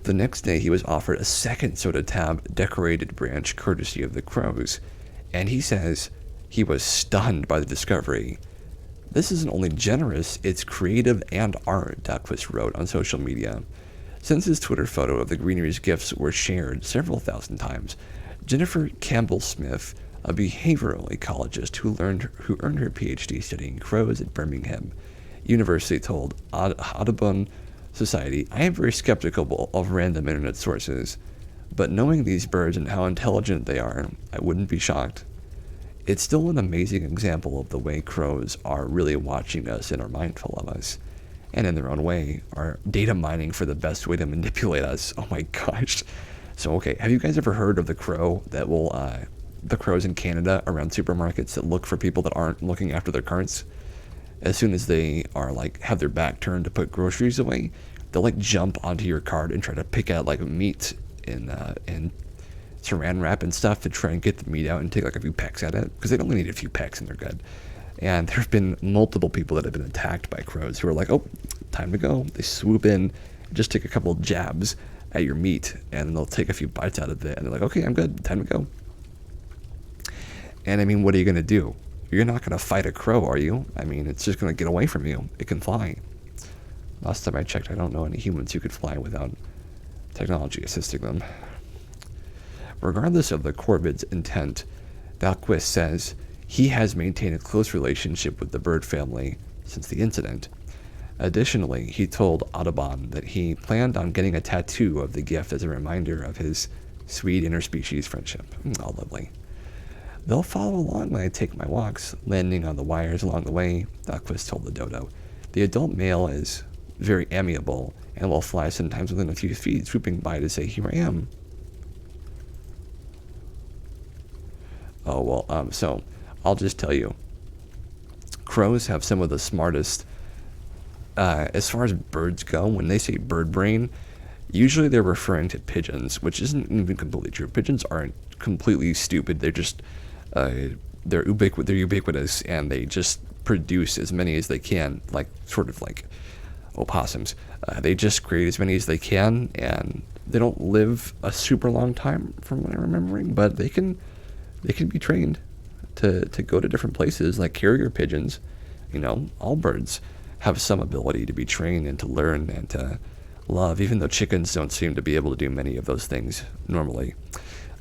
The next day, he was offered a second soda tab decorated branch courtesy of the crows, and he says he was stunned by the discovery. This isn't only generous, it's creative and art, Dahlquist wrote on social media. Since his Twitter photo of the greenery's gifts were shared several thousand times, Jennifer Campbell-Smith, a behavioral ecologist who earned her PhD studying crows at Birmingham University, told Audubon Society, "I am very skeptical of random internet sources, but knowing these birds and how intelligent they are, I wouldn't be shocked. It's still an amazing example of the way crows are really watching us and are mindful of us, and in their own way are data mining for the best way to manipulate us." Oh my gosh. So, okay, have you guys ever heard of the crow that will, the crows in Canada around supermarkets that look for people that aren't looking after their carts? As soon as they are have their back turned to put groceries away, they'll jump onto your cart and try to pick out meat and saran wrap and stuff to try and get the meat out and take a few pecks at it, because they only need a few pecks and they're good. And there have been multiple people that have been attacked by crows who are like, "Oh, time to go." They swoop in, just take a couple jabs at your meat, and they'll take a few bites out of it, and they're like, "Okay, I'm good, time to go." And I mean, what are you going to do? You're not going to fight a crow, are you? I mean, it's just going to get away from you. It can fly. Last time I checked, I don't know any humans who could fly without technology assisting them. Regardless of the corvid's intent, Dahlquist says he has maintained a close relationship with the bird family since the incident. Additionally, he told Audubon that he planned on getting a tattoo of the gift as a reminder of his sweet interspecies friendship. Oh, lovely. "They'll follow along when I take my walks, landing on the wires along the way," Dahlquist told the dodo. "The adult male is very amiable and will fly sometimes within a few feet, swooping by to say, 'Here I am.'" Oh, well, so I'll just tell you, crows have some of the smartest, as far as birds go. When they say bird brain, usually they're referring to pigeons, which isn't even completely true. Pigeons aren't completely stupid. They're just, they're ubiquitous, and they just produce as many as they can, sort of like opossums. They just create as many as they can, and they don't live a super long time from what I'm remembering, but they can be trained to go to different places, like carrier pigeons. All birds have some ability to be trained and to learn and to love, even though chickens don't seem to be able to do many of those things normally.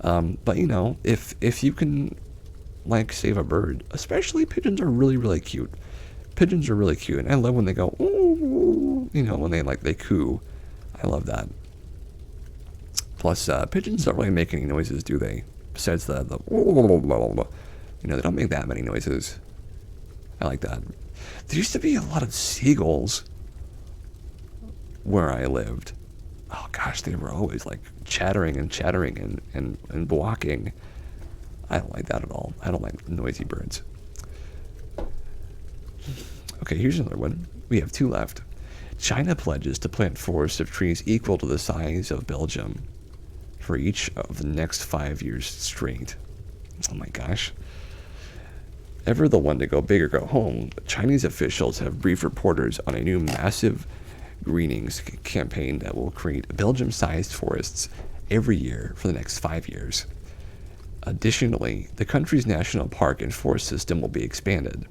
But if you can save a bird, especially pigeons are really, really cute. Pigeons are really cute, and I love when they go, ooh, when they coo. I love that. Plus, pigeons don't really make any noises, do they? Besides the they don't make that many noises. I like that. There used to be a lot of seagulls where I lived. Oh gosh, they were always chattering and walking. I don't like that at all. I don't like noisy birds. Okay, here's another one. We have two left. China pledges to plant forests of trees equal to the size of Belgium for each of the next 5 years straight. Oh my gosh. Ever the one to go big or go home, Chinese officials have briefed reporters on a new massive greenings campaign that will create Belgium-sized forests every year for the next 5 years. Additionally, the country's national park and forest system will be expanded.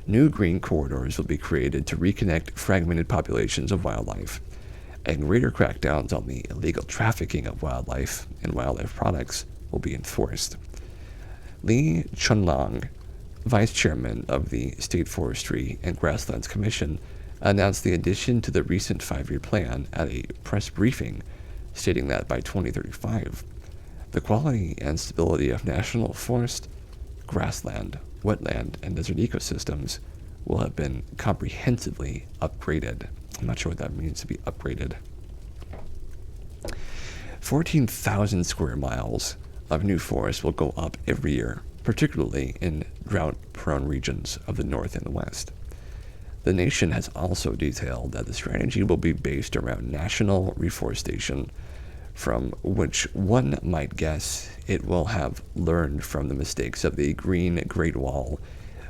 New green corridors will be created to reconnect fragmented populations of wildlife, and greater crackdowns on the illegal trafficking of wildlife and wildlife products will be enforced. Li Chunlong, vice chairman of the State Forestry and Grasslands Commission, announced the addition to the recent 5-year plan at a press briefing, stating that by 2035, the quality and stability of national forest, grassland, wetland, and desert ecosystems will have been comprehensively upgraded. I'm not sure what that means, to be upgraded. 14,000 square miles of new forest will go up every year, particularly in drought-prone regions of the North and the West. The nation has also detailed that the strategy will be based around national reforestation, from which one might guess it will have learned from the mistakes of the Green Great Wall,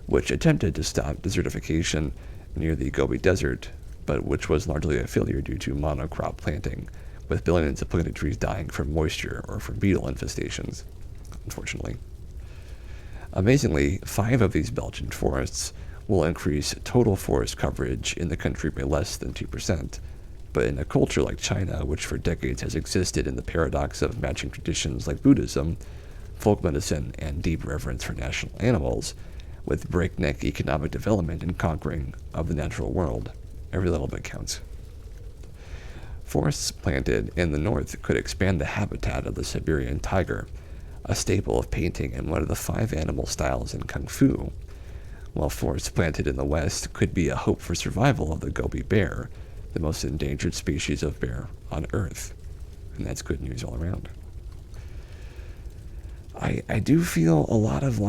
which attempted to stop desertification near the Gobi Desert, but which was largely a failure due to monocrop planting, with billions of planted trees dying from moisture or from beetle infestations, unfortunately. Amazingly, 5 of these Belgian forests will increase total forest coverage in the country by less than 2%. But in a culture like China, which for decades has existed in the paradox of matching traditions like Buddhism, folk medicine, and deep reverence for national animals, with breakneck economic development and conquering of the natural world, every little bit counts. Forests planted in the north could expand the habitat of the Siberian tiger, a staple of painting and one of the 5 animal styles in Kung Fu, while forests planted in the west could be a hope for survival of the Gobi bear, the most endangered species of bear on Earth. And that's good news all around. I do feel a lot of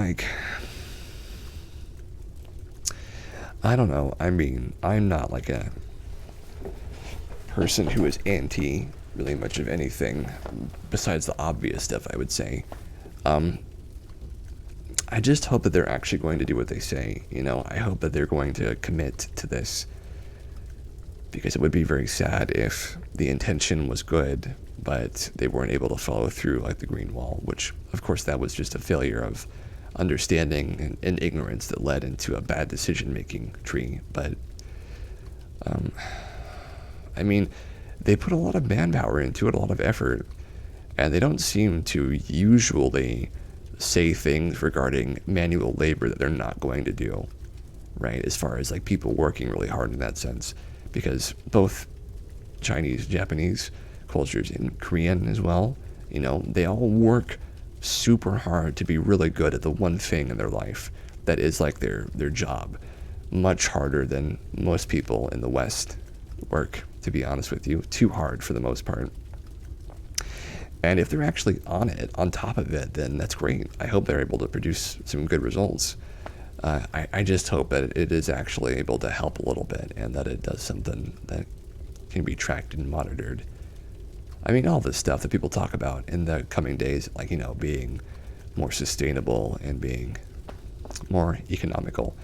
I don't know. I mean, I'm not like a person who is anti really much of anything besides the obvious stuff, I would say. I just hope that they're actually going to do what they say. I hope that they're going to commit to this, because it would be very sad if the intention was good, but they weren't able to follow through, like the Green Wall, which, of course, that was just a failure of understanding and ignorance that led into a bad decision-making tree. But, I mean, they put a lot of manpower into it, a lot of effort, and they don't seem to usually say things regarding manual labor that they're not going to do, right? As far as like people working really hard in that sense, because both Chinese, Japanese cultures and Korean as well, they all work super hard to be really good at the one thing in their life that is like their job, much harder than most people in the West work, to be honest with you, too hard for the most part. And if they're actually on top of it, then that's great. I hope they're able to produce some good results. I just hope that it is actually able to help a little bit, and that it does something that can be tracked and monitored. I mean, all this stuff that people talk about in the coming days, like, being more sustainable and being more economical.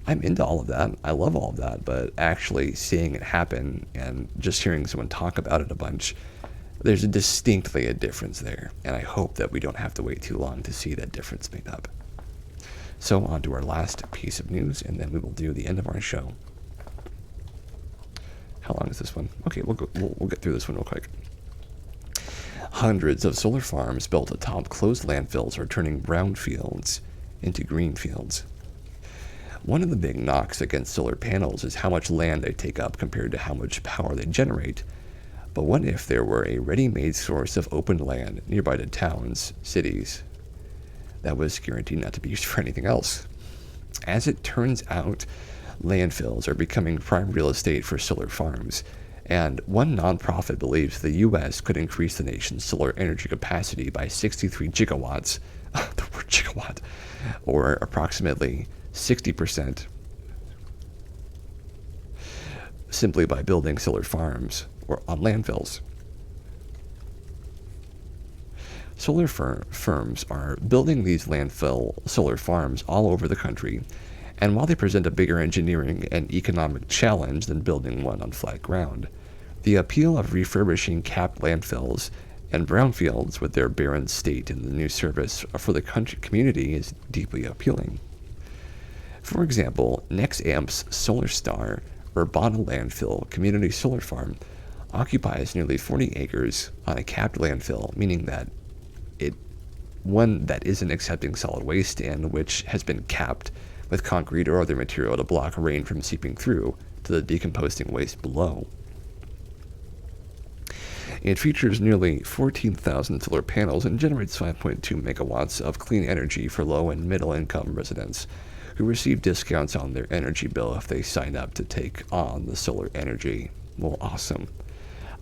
I'm into all of that. I love all of that, but actually seeing it happen and just hearing someone talk about it a bunch, there's distinctly a difference there, and I hope that we don't have to wait too long to see that difference made up. So on to our last piece of news, and then we will do the end of our show. How long is this one? Okay, we'll get through this one real quick. Hundreds of solar farms built atop closed landfills are turning brownfields into green fields. One of the big knocks against solar panels is how much land they take up compared to how much power they generate. But what if there were a ready-made source of open land nearby to towns, cities, that was guaranteed not to be used for anything else? As it turns out, landfills are becoming prime real estate for solar farms, and one nonprofit believes the U.S. could increase the nation's solar energy capacity by 63 gigawatts, the word gigawatt, or approximately 60%, simply by building solar farms or on landfills. Solar firms are building these landfill solar farms all over the country, and while they present a bigger engineering and economic challenge than building one on flat ground, the appeal of refurbishing capped landfills and brownfields with their barren state in the new service for the community is deeply appealing. For example, NextAmp's Solar Star Urbana Landfill Community Solar Farm occupies nearly 40 acres on a capped landfill, meaning that one that isn't accepting solid waste and which has been capped with concrete or other material to block rain from seeping through to the decomposing waste below. It features nearly 14,000 solar panels and generates 5.2 megawatts of clean energy for low and middle income residents who receive discounts on their energy bill if they sign up to take on the solar energy. Well, awesome.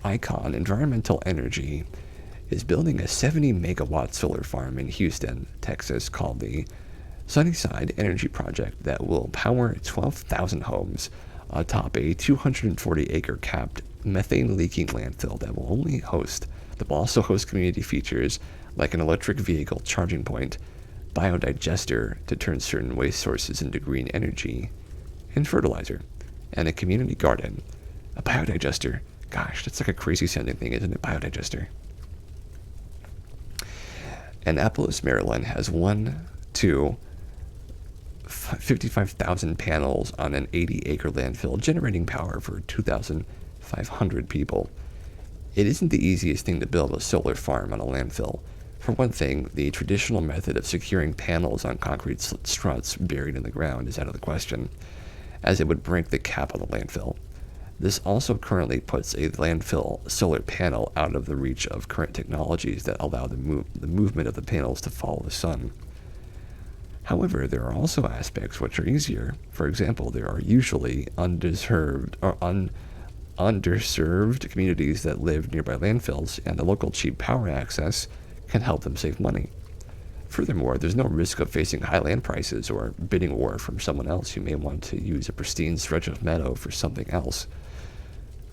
Icon Environmental Energy is building a 70 megawatt solar farm in Houston, Texas, called the Sunnyside Energy Project that will power 12,000 homes atop a 240-acre capped methane-leaking landfill that will also host community features like an electric vehicle charging point, biodigester to turn certain waste sources into green energy and fertilizer, and a community garden. A biodigester. Gosh, that's like a crazy sounding thing, isn't it? Biodigester. Annapolis, Maryland has 55,000 panels on an 80-acre landfill, generating power for 2,500 people. It isn't the easiest thing to build a solar farm on a landfill. For one thing, the traditional method of securing panels on concrete struts buried in the ground is out of the question, as it would break the cap of the landfill. This also currently puts a landfill solar panel out of the reach of current technologies that allow the movement of the panels to follow the sun. However, there are also aspects which are easier. For example, there are usually underserved communities that live nearby landfills, and the local cheap power access can help them save money. Furthermore, there's no risk of facing high land prices or bidding war from someone else who may want to use a pristine stretch of meadow for something else.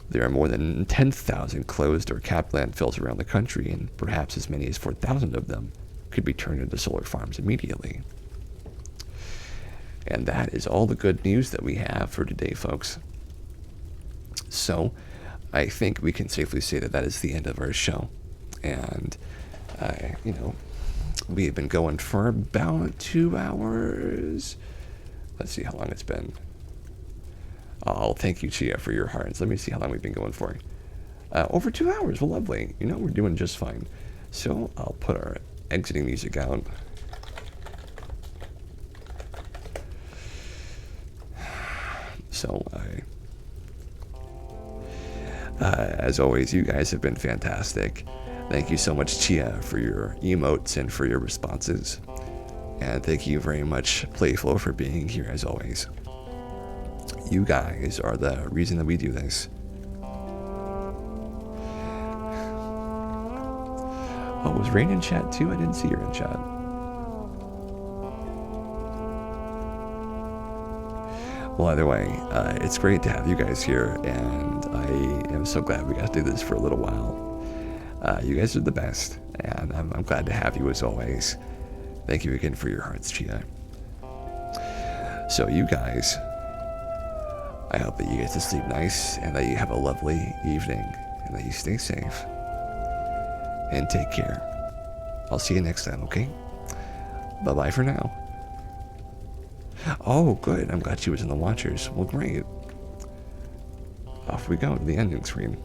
There are more than 10,000 closed or capped landfills around the country, and perhaps as many as 4,000 of them could be turned into solar farms immediately. And that is all the good news that we have for today, folks. So, I think we can safely say that is the end of our show. And, we have been going for about 2 hours. Let's see how long it's been. Oh, thank you, Chia, for your hearts. Let me see how long we've been going for. Over 2 hours. Well, lovely. We're doing just fine. So, I'll put our exiting music out. So, as always, you guys have been fantastic. Thank you so much, Chia, for your emotes and for your responses. And thank you very much, Playflow, for being here as always. You guys are the reason that we do this. Oh, was Rain in chat too? I didn't see her in chat. Well, either way, it's great to have you guys here, and I am so glad we got to do this for a little while. You guys are the best, and I'm glad to have you as always. Thank you again for your hearts, Chia. So you guys, I hope that you get to sleep nice, and that you have a lovely evening, and that you stay safe. And take care. I'll see you next time, okay? Bye-bye for now. Oh, good. I'm glad she was in the Watchers. Well, great. Off we go to the ending screen.